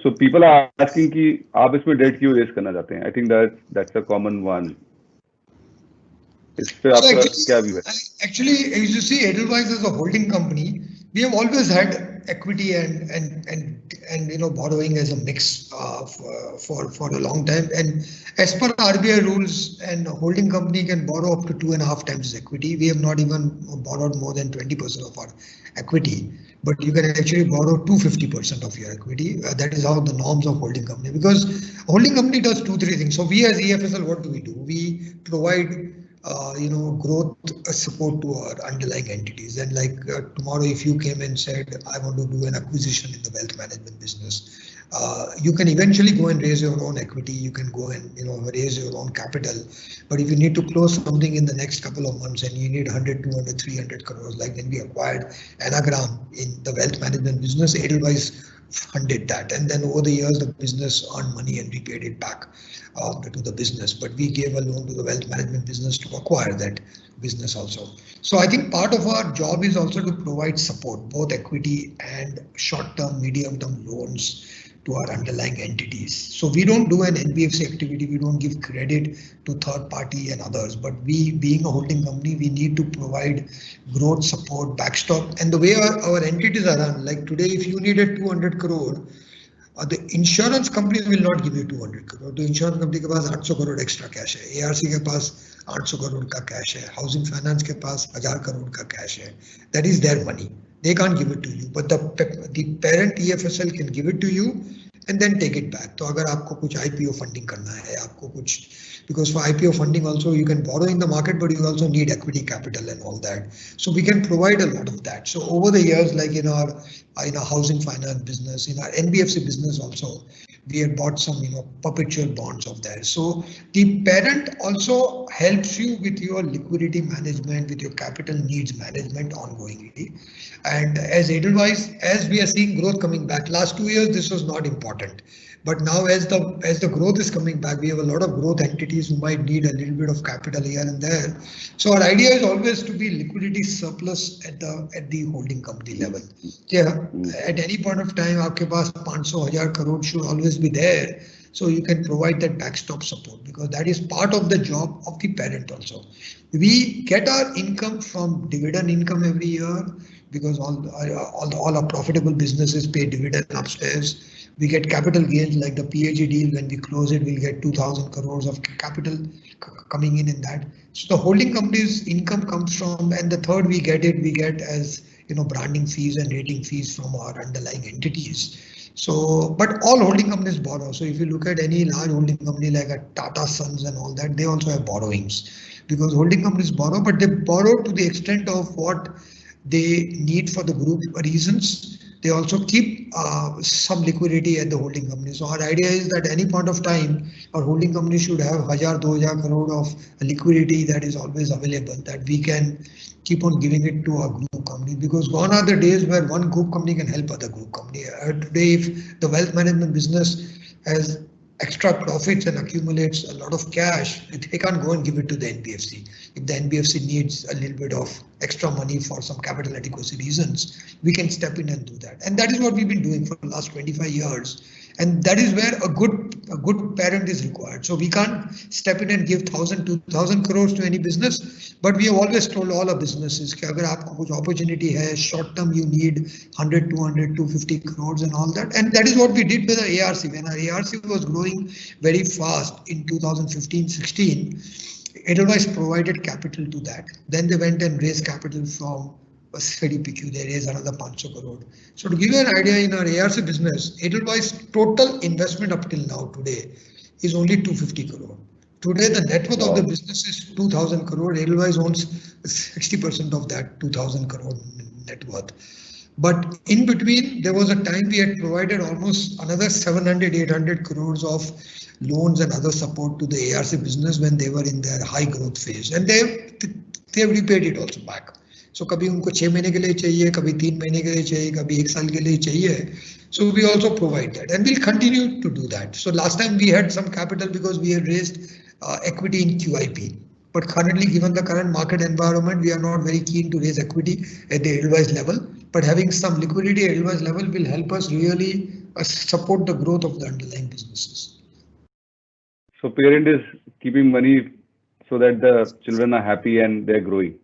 So people are asking कि आप इसमें debt क्यों raise करना चाहते हैं? I think that's a common one. Actually, as you see, Edelweiss as a holding company, we have always had equity and borrowing as a mix for a long time. And as per RBI rules, and a holding company can borrow up to 2.5 times equity. We have not even borrowed more than 20% of our equity, but you can actually borrow 250% of your equity. That is how the norms of holding company, because holding company does 2-3 things. So we as EFSL, what do? We provide growth support to our underlying entities. And like tomorrow, if you came and said, I want to do an acquisition in the wealth management business, you can eventually go and raise your own equity. You can go and raise your own capital. But if you need to close something in the next couple of months and you need 100, 200, 300 crores, like when we acquired Anagram in the wealth management business, Edelweiss funded that, and then over the years the business earned money and we paid it back to the business. But we gave a loan to the wealth management business to acquire that business also. So I think part of our job is also to provide support, both equity and short-term, medium-term loans to our underlying entities. So we don't do an NBFC activity, we don't give credit to third party and others, but we, being a holding company, we need to provide growth support, backstop. And the way our entities are run, like today, if you needed 200 crore, the insurance company will not give you 200 crore. The insurance company के पास 800 crore extra cash है, ARC के पास 800 crore का cash है, housing finance के पास 1000 crore का cash है. That is their money. They can't give it to you, but the parent EFSL can give it to you and then take it back. तो अगर आपको कुछ IPO funding करना है, आपको कुछ, because for IPO funding also you can borrow in the market, but you also need equity capital and all that. So we can provide a lot of that. So over the years, like in our housing finance business, in our NBFC business also, we had bought some, perpetual bonds of theirs. So the parent also helps you with your liquidity management, with your capital needs management ongoingly. And as Edelweiss, as we are seeing growth coming back, last 2 years this was not important. But now as the growth is coming back, we have a lot of growth entities who might need a little bit of capital here and there. So our idea is always to be liquidity surplus at the holding company level. Yeah, at any point of time, आपके पास 500,000 crore should always be there. So you can provide that backstop support, because that is part of the job of the parent also. We get our income from dividend income every year, because all our profitable businesses pay dividend upstairs. We get capital gains like the PAG deal. When we close it, we'll get 2,000 crores of capital coming in that. So the holding company's income comes from, and the third we get as branding fees and rating fees from our underlying entities. So, but all holding companies borrow. So if you look at any large holding company like a Tata Sons and all that, they also have borrowings, because holding companies borrow, but they borrow to the extent of what they need for the group reasons. They also keep some liquidity at the holding company. So our idea is that any point of time, our holding company should have 1,000-2,000 crore of liquidity that is always available, that we can keep on giving it to our group company, because gone are the days where one group company can help other group company. Today, if the wealth management business has extra profits and accumulates a lot of cash, they can't go and give it to the NBFC. If the NBFC needs a little bit of extra money for some capital adequacy reasons, we can step in and do that. And that is what we've been doing for the last 25 years. And that is where a good parent is required. So we can't step in and give 1,000, 2,000 crores to any business, but we have always told all our businesses that if you have opportunity hai, short term you need 100, 200, 250 crores and all that. And that is what we did with the ARC. When our ARC was growing very fast in 2015-16, Edelweiss provided capital to that. Then they went and raised capital from CDPQ, they raised another 500 crore. So to give you an idea, in our ARC business, Edelweiss total investment up till now today is only 250 crore. Today the net worth of the business is 2,000 crore. Edelweiss owns 60% of that 2,000 crore net worth. But in between, there was a time we had provided almost another 700-800 crores of loans and other support to the ARC business when they were in their high growth phase, and they have repaid it also back. So कभी उनको 6 महीने के लिए चाहिए, कभी 3 महीने के लिए चाहिए, कभी 1 साल के लिए चाहिए. So we also provide that, and we'll continue to do that. So last time we had some capital because we had raised equity in QIP. But currently, given the current market environment, we are not very keen to raise equity at the Edelweiss level. But having some liquidity at Edelweiss level will help us really support the growth of the underlying businesses. So parent is keeping money so that the children are happy and they're growing.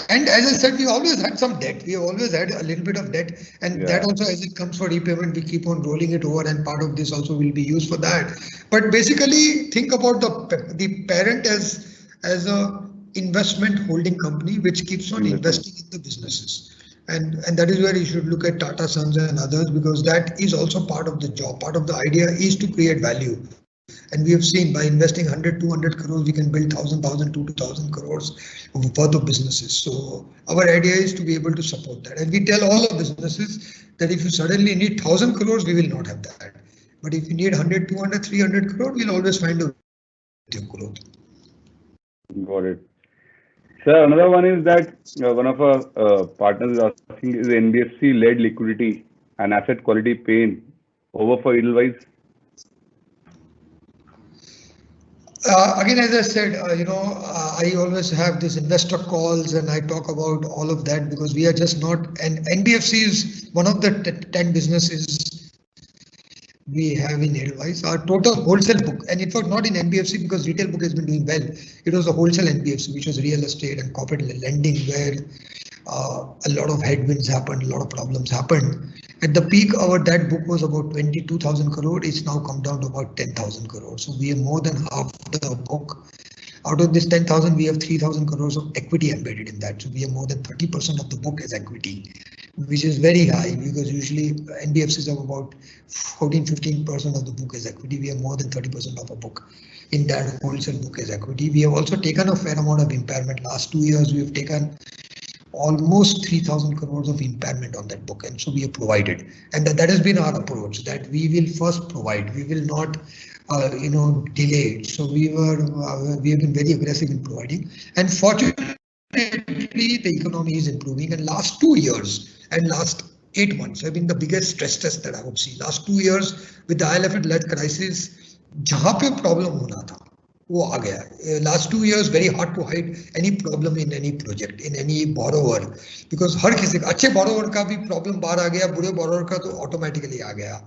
And as I said, we always had some debt. We have always had a little bit of debt, and that also, as it comes for repayment, we keep on rolling it over, and part of this also will be used for that. But basically, think about the parent as a investment holding company which keeps on investing in the businesses. And that is where you should look at Tata Sons and others, because that is also part of the job. Part of the idea is to create value. And we have seen by investing 100, 200 crores, we can build 1,000, 2,000 crores worth of businesses. So our idea is to be able to support that. And we tell all our businesses that if you suddenly need 1,000 crores, we will not have that. But if you need 100, 200, 300 crores, we'll always find a way to growth. Got it. Sir, another one is that one of our partners is asking, is NBFC-led liquidity and asset quality pain over for Edelweiss? Again, as I said, I always have these investor calls and I talk about all of that, because we are just not, and NBFC is one of the 10 businesses we have in Edelweiss. Our total wholesale book, and in fact not in NBFC because retail book has been doing well. It was the wholesale NBFC, which was real estate and corporate lending, where a lot of headwinds happened, a lot of problems happened. At the peak, that book was about 22,000 crore. It's now come down to about 10,000 crore. So we have more than half the book. Out of this 10,000, we have 3,000 crores of equity embedded in that. So we have more than 30% of the book as equity, which is very high, because usually NBFCs have about 14-15% of the book as equity. We have more than 30% of a book in that wholesale book as equity. We have also taken a fair amount of impairment. Last 2 years, we have taken almost 3,000 crores of impairment on that book, and so we have provided, and that has been our approach, that we will first provide, we will not delay it. So we have been very aggressive in providing, and fortunately the economy is improving, and last 2 years and last 8 months have been the biggest stress test that I would see. Last 2 years with the IL&FS-led crisis, जहाँ पे problem होना था वो आ गया. Last 2 years very hard to hide any problem in any project, in any borrower, because हर किसी का अच्छे borrower का भी problem बाहर आ गया, बुरे borrower का तो automatically आ गया.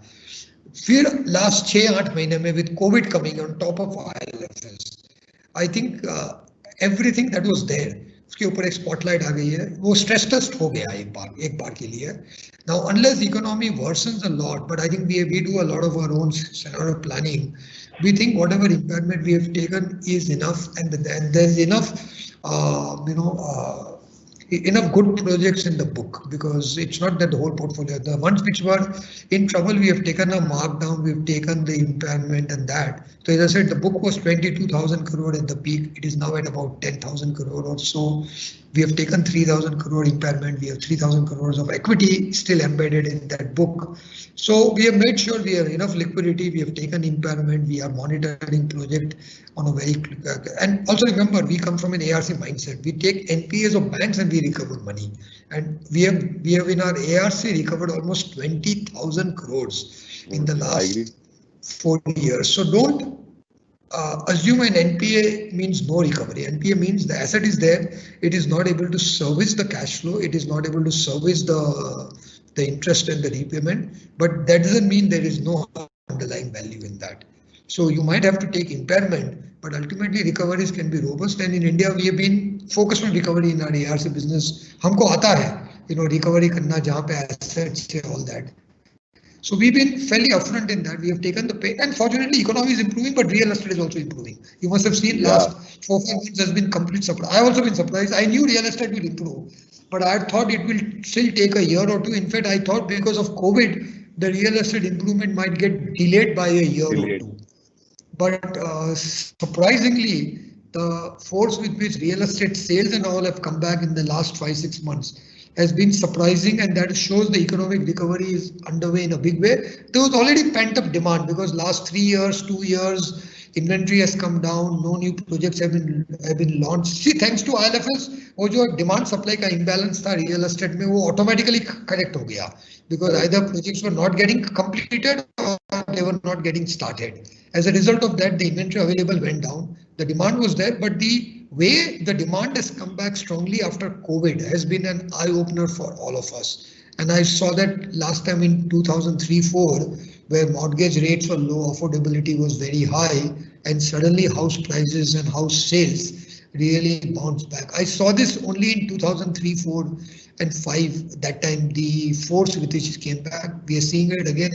फिर last 6-8 महीने में with COVID coming on top of IL&FS, I think everything that was there, उसके ऊपर एक spotlight आ गई है, वो stress test हो गया एक बार के लिए. Now unless economy worsens a lot, but I think we do a lot of our own scenario planning. We think whatever impairment we have taken is enough, and there's enough, enough good projects in the book, because it's not that the whole portfolio, the ones which were in trouble, we have taken a markdown, we've taken the impairment and that. So as I said, the book was 22,000 crore at the peak. It is now at about 10,000 crore or so. We have taken 3,000 crore impairment. We have 3,000 crores of equity still embedded in that book. So we have made sure we have enough liquidity. We have taken impairment. We are monitoring project on a very, and also remember, we come from an ARC mindset. We take NPAs of banks and we recover money. And we have in our ARC recovered almost 20,000 crores in the last 4 years. So don't assume an NPA means no recovery. NPA means the asset is there, it is not able to service the cash flow, it is not able to service the interest and the repayment, but that doesn't mean there is no underlying value in that. So you might have to take impairment, but ultimately recoveries can be robust. And in India, we have been focused on recovery in our ARC business. हमको आता है, recovery करना जहाँ पे assets है, all that. So we've been fairly upfront in that. We have taken the pain, and fortunately, economy is improving, but real estate is also improving. You must have seen last 4-5 months has been complete surprise. I have also been surprised. I knew real estate will improve, but I thought it will still take a year or two. In fact, I thought because of COVID, the real estate improvement might get delayed by a year or two. But surprisingly, the force with which real estate sales and all have come back in the last 5-6 months has been surprising, and that shows the economic recovery is underway in a big way. There was already pent-up demand because last 3 years, 2 years, inventory has come down, no new projects have been launched. See, thanks to IL&FS, वो जो demand supply का imbalance था real estate में, वो automatically correct हो गया, because either projects were not getting completed or they were not getting started. As a result of that, the inventory available went down. The demand was there, but the way the demand has come back strongly after COVID has been an eye-opener for all of us. And I saw that last time in 2003-04, where mortgage rates were low, affordability was very high, and suddenly house prices and house sales really bounced back. I saw this only in 2003, 4 and 5. That time the force with which it came back, we are seeing it again.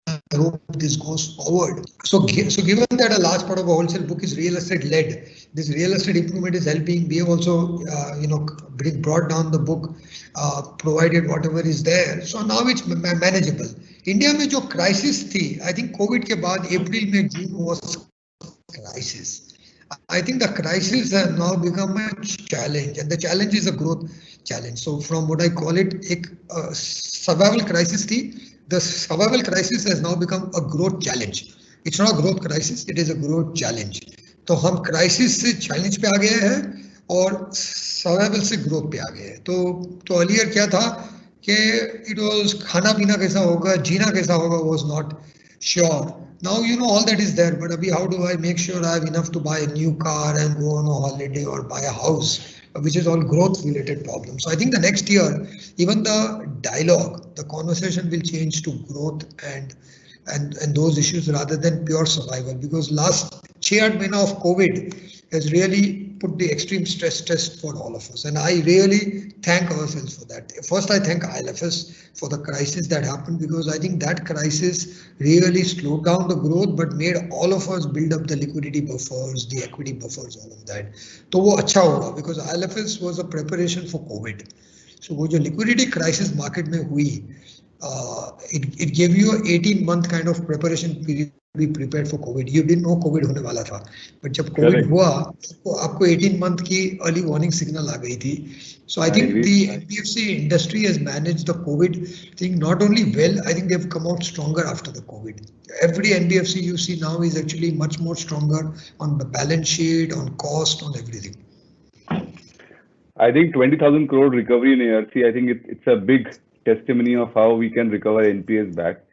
I hope this goes forward. So given that a large part of our wholesale book is real estate led, this real estate improvement is helping. We have also, brought down the book, provided whatever is there. So now it's manageable. India में जो crisis थी, I think COVID के बाद April में June was crisis. I think the crisis has now become a challenge, and the challenge is a growth challenge. So from what I call it, a survival crisis थी. The survival crisis has now become a growth challenge. It's not a growth crisis, it is a growth challenge. तो हम crisis से challenge पे आ गए हैं और survival से growth पे आ गए हैं. तो earlier क्या था कि it was खाना पीना कैसा होगा, जीना कैसा होगा was not sure. Now all that is there, but abhi, how do I make sure I have enough to buy a new car and go on a holiday or buy a house, which is all growth related problems. So I think the next year, even the dialogue, the conversation will change to growth and those issues rather than pure survival, because last 6 months of COVID has really put the extreme stress test for all of us, and I really thank ourselves for that. First, I thank IL&FS for the crisis that happened, because I think that crisis really slowed down the growth but made all of us build up the liquidity buffers, the equity buffers, all of that. So वो अच्छा होगा, because IL&FS was a preparation for COVID. So वो जो liquidity crisis market में हुई, it gave you a 18-month kind of preparation period to be prepared for COVID. You didn't know COVID होने वाला था, but जब COVID Correct. हुआ तो आपको 18 month की early warning signal आ गई थी. So I think agree. the NBFC industry has managed the COVID thing not only well, I think they've come out stronger after the COVID. Every NBFC you see now is actually much more stronger on the balance sheet, on cost, on everything. I think 20,000 crore recovery in ARC, I think it's a big testimony of how we can recover NPAs back.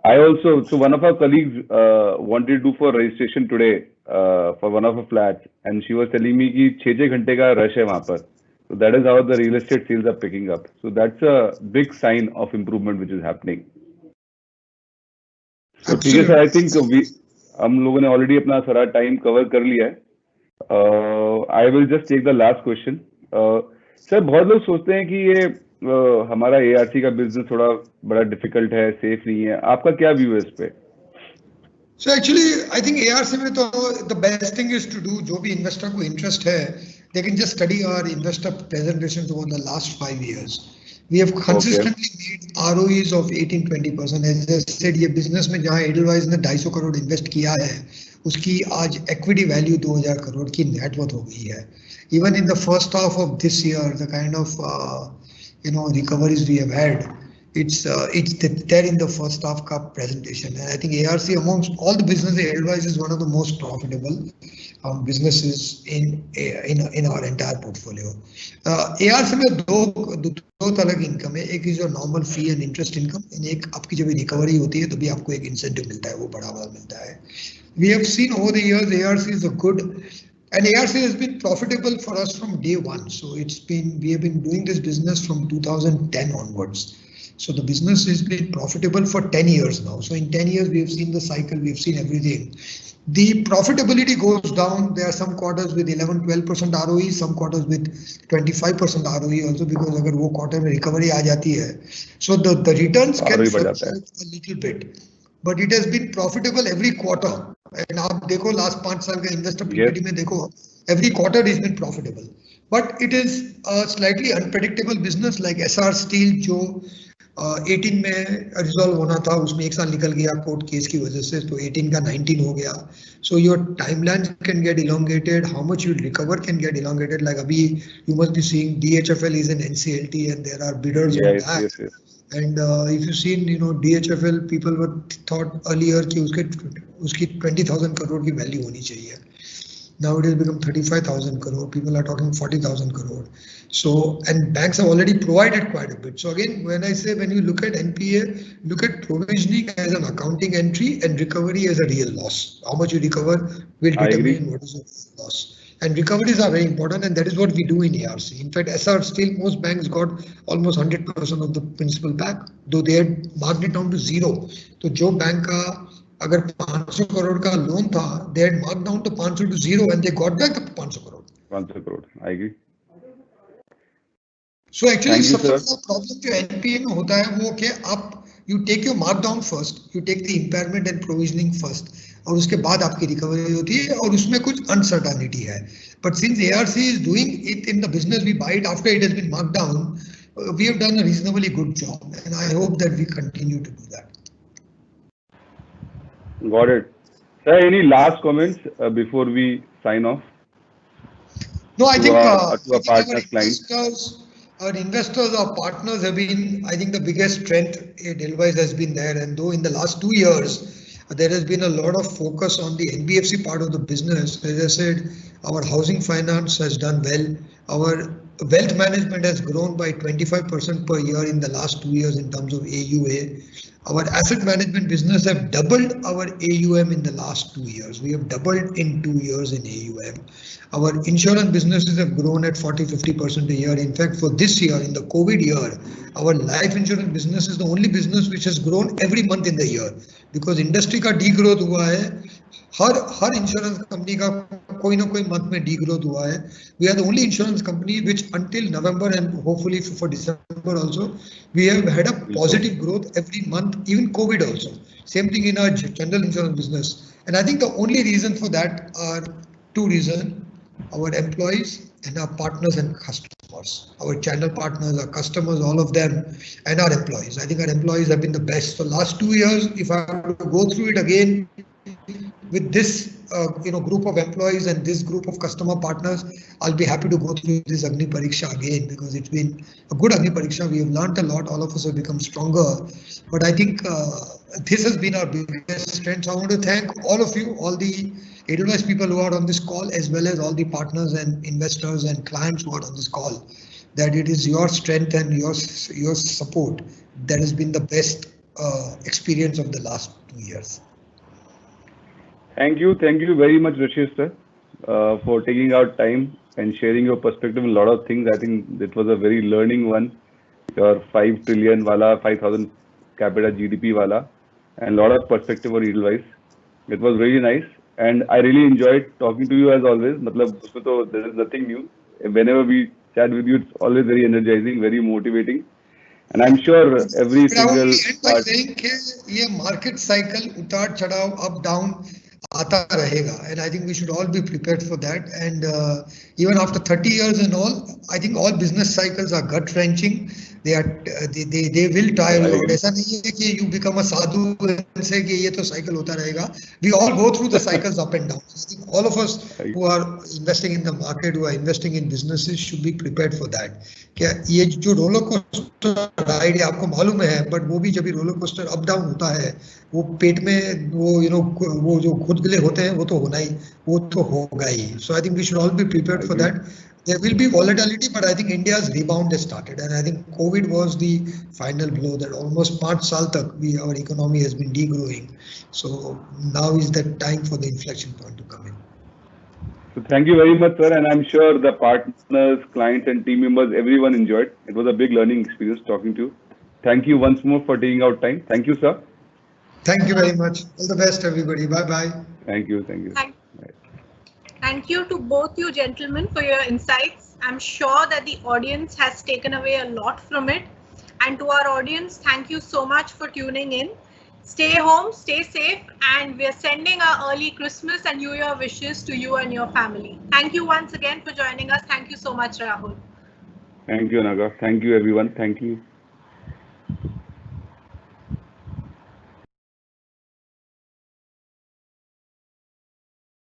I also, so one of our colleagues wanted to do for registration today for one of her flats, and she was telling me कि 6 घंटे का rush है वहाँ पर. So that is how the real estate sales are picking up. So that's a big sign of improvement which is happening. So ठीक है sir, I think हम लोगों ने already अपना सारा time cover कर लिया है. I will just take the last question. Sir, बहुत लोग सोचते हैं कि ये हमारा ARC का business थोड़ा बड़ा difficult है, safe नहीं है. आपका क्या view है इस पे? So actually, I think ARC में तो the best thing is to do, जो भी investor को interest है, they can just study our investor presentations over the last 5 years. We have consistently made ROEs of 18-20%. As I said, ये business में जहाँ Edelweiss ने 250 करोड़ invest किया है, उसकी आज equity value 2000 करोड़ की net worth हो गई है. Even in the first half of this year, the kind of recoveries we have had, it's there in the first half ka presentation. And I think ARC amongst all the businesses, Edelweiss is one of the most profitable businesses in our entire portfolio. ARC में दो तरह की income है. एक is your normal fee and interest income, and एक आपकी जब recovery होती है तो भी आपको एक incentive मिलता है, वो बड़ा वाला मिलता है. We have seen over the years ARC is a good, and ARC has been profitable for us from day one. So we have been doing this business from 2010 onwards. So the business has been profitable for 10 years now. So in 10 years, we have seen the cycle, we have seen everything. The profitability goes down. There are some quarters with 11-12% ROE, some quarters with 25% ROE also, because अगर वो quarter में recovery आ जाती है, so the returns can fluctuate a little bit, but it has been profitable every quarter. And आप देखो last 5 साल का investor PPT में देखो, every quarter has been profitable. But it is a slightly unpredictable business like SR Steel जो 18 में resolve होना था, उसमें 1 साल निकल गया कोर्ट केस की वजह से, तो 18 का 19 हो गया. So your timelines can get elongated, how much you recover can get elongated. Like अभी you must be seeing DHFL is an NCLT and there are bidders on that. Yes. And if you seen, DHFL, people were thought earlier कि उसकी 20,000 crore की value होनी चाहिए. Now it has become 35,000 crore. People are talking 40,000 crore. So, and banks have already provided quite a bit. So again, when you look at NPA, look at provisioning as an accounting entry and recovery as a real loss. How much you recover will determine what is your loss. And recoveries are very important, and that is what we do in ARC. In fact, SR Steel, most banks got almost 100% of the principal back, though they had marked it down to zero. So, जो bank का अगर 500 करोड़ का loan था, they had marked down to 500 to zero, and they got back the 500 crore. 500 crore, I agree. So actually, सबसे बड़ा problem जो NPA में होता है वो कि आप you take your markdown first, you take the impairment and provisioning first, और उसके बाद आपकी recovery होती है, और उसमें कुछ uncertainty है. But since ARC is doing it in the business, we buy it after it has been marked down. We have done a reasonably good job, and I hope that we continue to do that. Got it. Sir, any last comments before we sign off? No, I think our investors, our partners have been, I think the biggest strength Edelweiss has been there. And though in the last 2 years, there has been a lot of focus on the NBFC part of the business. As I said, our housing finance has done well. Our wealth management has grown by 25% per year in the last 2 years in terms of AUA. Our asset management business have doubled our AUM in the last 2 years. We have doubled in 2 years in AUM. Our insurance businesses have grown at 40-50% a year. In fact, for this year, in the COVID year, our life insurance business is the only business which has grown every month in the year, because industry का degrowth हुआ है. हर insurance company का कोई ना कोई month में degrowth हुआ है. We are the only insurance company which until November and hopefully for December also, we have had a positive growth every month, even COVID also. Same thing in our general insurance business. And I think the only reason for that are 2 reasons: our employees and our partners and customers, our channel partners, our customers, all of them, and our employees. I think our employees have been the best. So last 2 years, if I have to go through it again with this group of employees and this group of customer partners, I'll be happy to go through this Agni Pariksha again, because it's been a good Agni Pariksha. We have learned a lot. All of us have become stronger. But I think this has been our biggest strength. So I want to thank all of you, all the Edelweiss people who are on this call, as well as all the partners and investors and clients who are on this call, that it is your strength and your support that has been the best experience of the last 2 years. Thank you very much, Rashesh sir, for taking out time and sharing your perspective on a lot of things. I think it was a very learning one. Your 5 trillion wala, 5,000 capita GDP wala, and a lot of perspective on Edelweiss. It was really nice, and I really enjoyed talking to you as always. Matlab, there is nothing new. Whenever we chat with you, it's always very energizing, very motivating. And I'm sure every single part saying ये market cycle उतार चढ़ाव up down आता रहेगा, and I think we should all be prepared for that. And even after 30 years and all, I think all business cycles are gut wrenching. They will tire you out. ऐसा नहीं है कि you become a sadhu and say कि ये तो cycle होता रहेगा. We all go through the cycles up and down. I think all of us who are investing in the market, who are investing in businesses, should be prepared for that. क्या ये जो roller coaster ride है आपको मालूम है, but वो भी जब रोलर कोस्टर अप डाउन होता है, वो पेट में वो जो खुदगले होते हैं वो तो होना ही, वो तो होगा ही. So I think we should all be prepared for that. There will be volatility, but I think India's rebound has started, and I think COVID was the final blow that almost 5 साल तक our economy has been degrowing. So now is the time for the inflection point to come in. So thank you very much, sir, and I'm sure the partners, clients, and team members, everyone enjoyed. It was a big learning experience talking to you. Thank you once more for taking out time. Thank you, sir. Thank you very much. All the best, everybody. Bye-bye. Thank you. Thank you to both you gentlemen for your insights. I'm sure that the audience has taken away a lot from it. And to our audience, thank you so much for tuning in. Stay home, stay safe, and we're sending our early Christmas and New Year wishes to you and your family. Thank you once again for joining us. Thank you so much, Rahul. Thank you, Naga. Thank you, everyone. Thank you.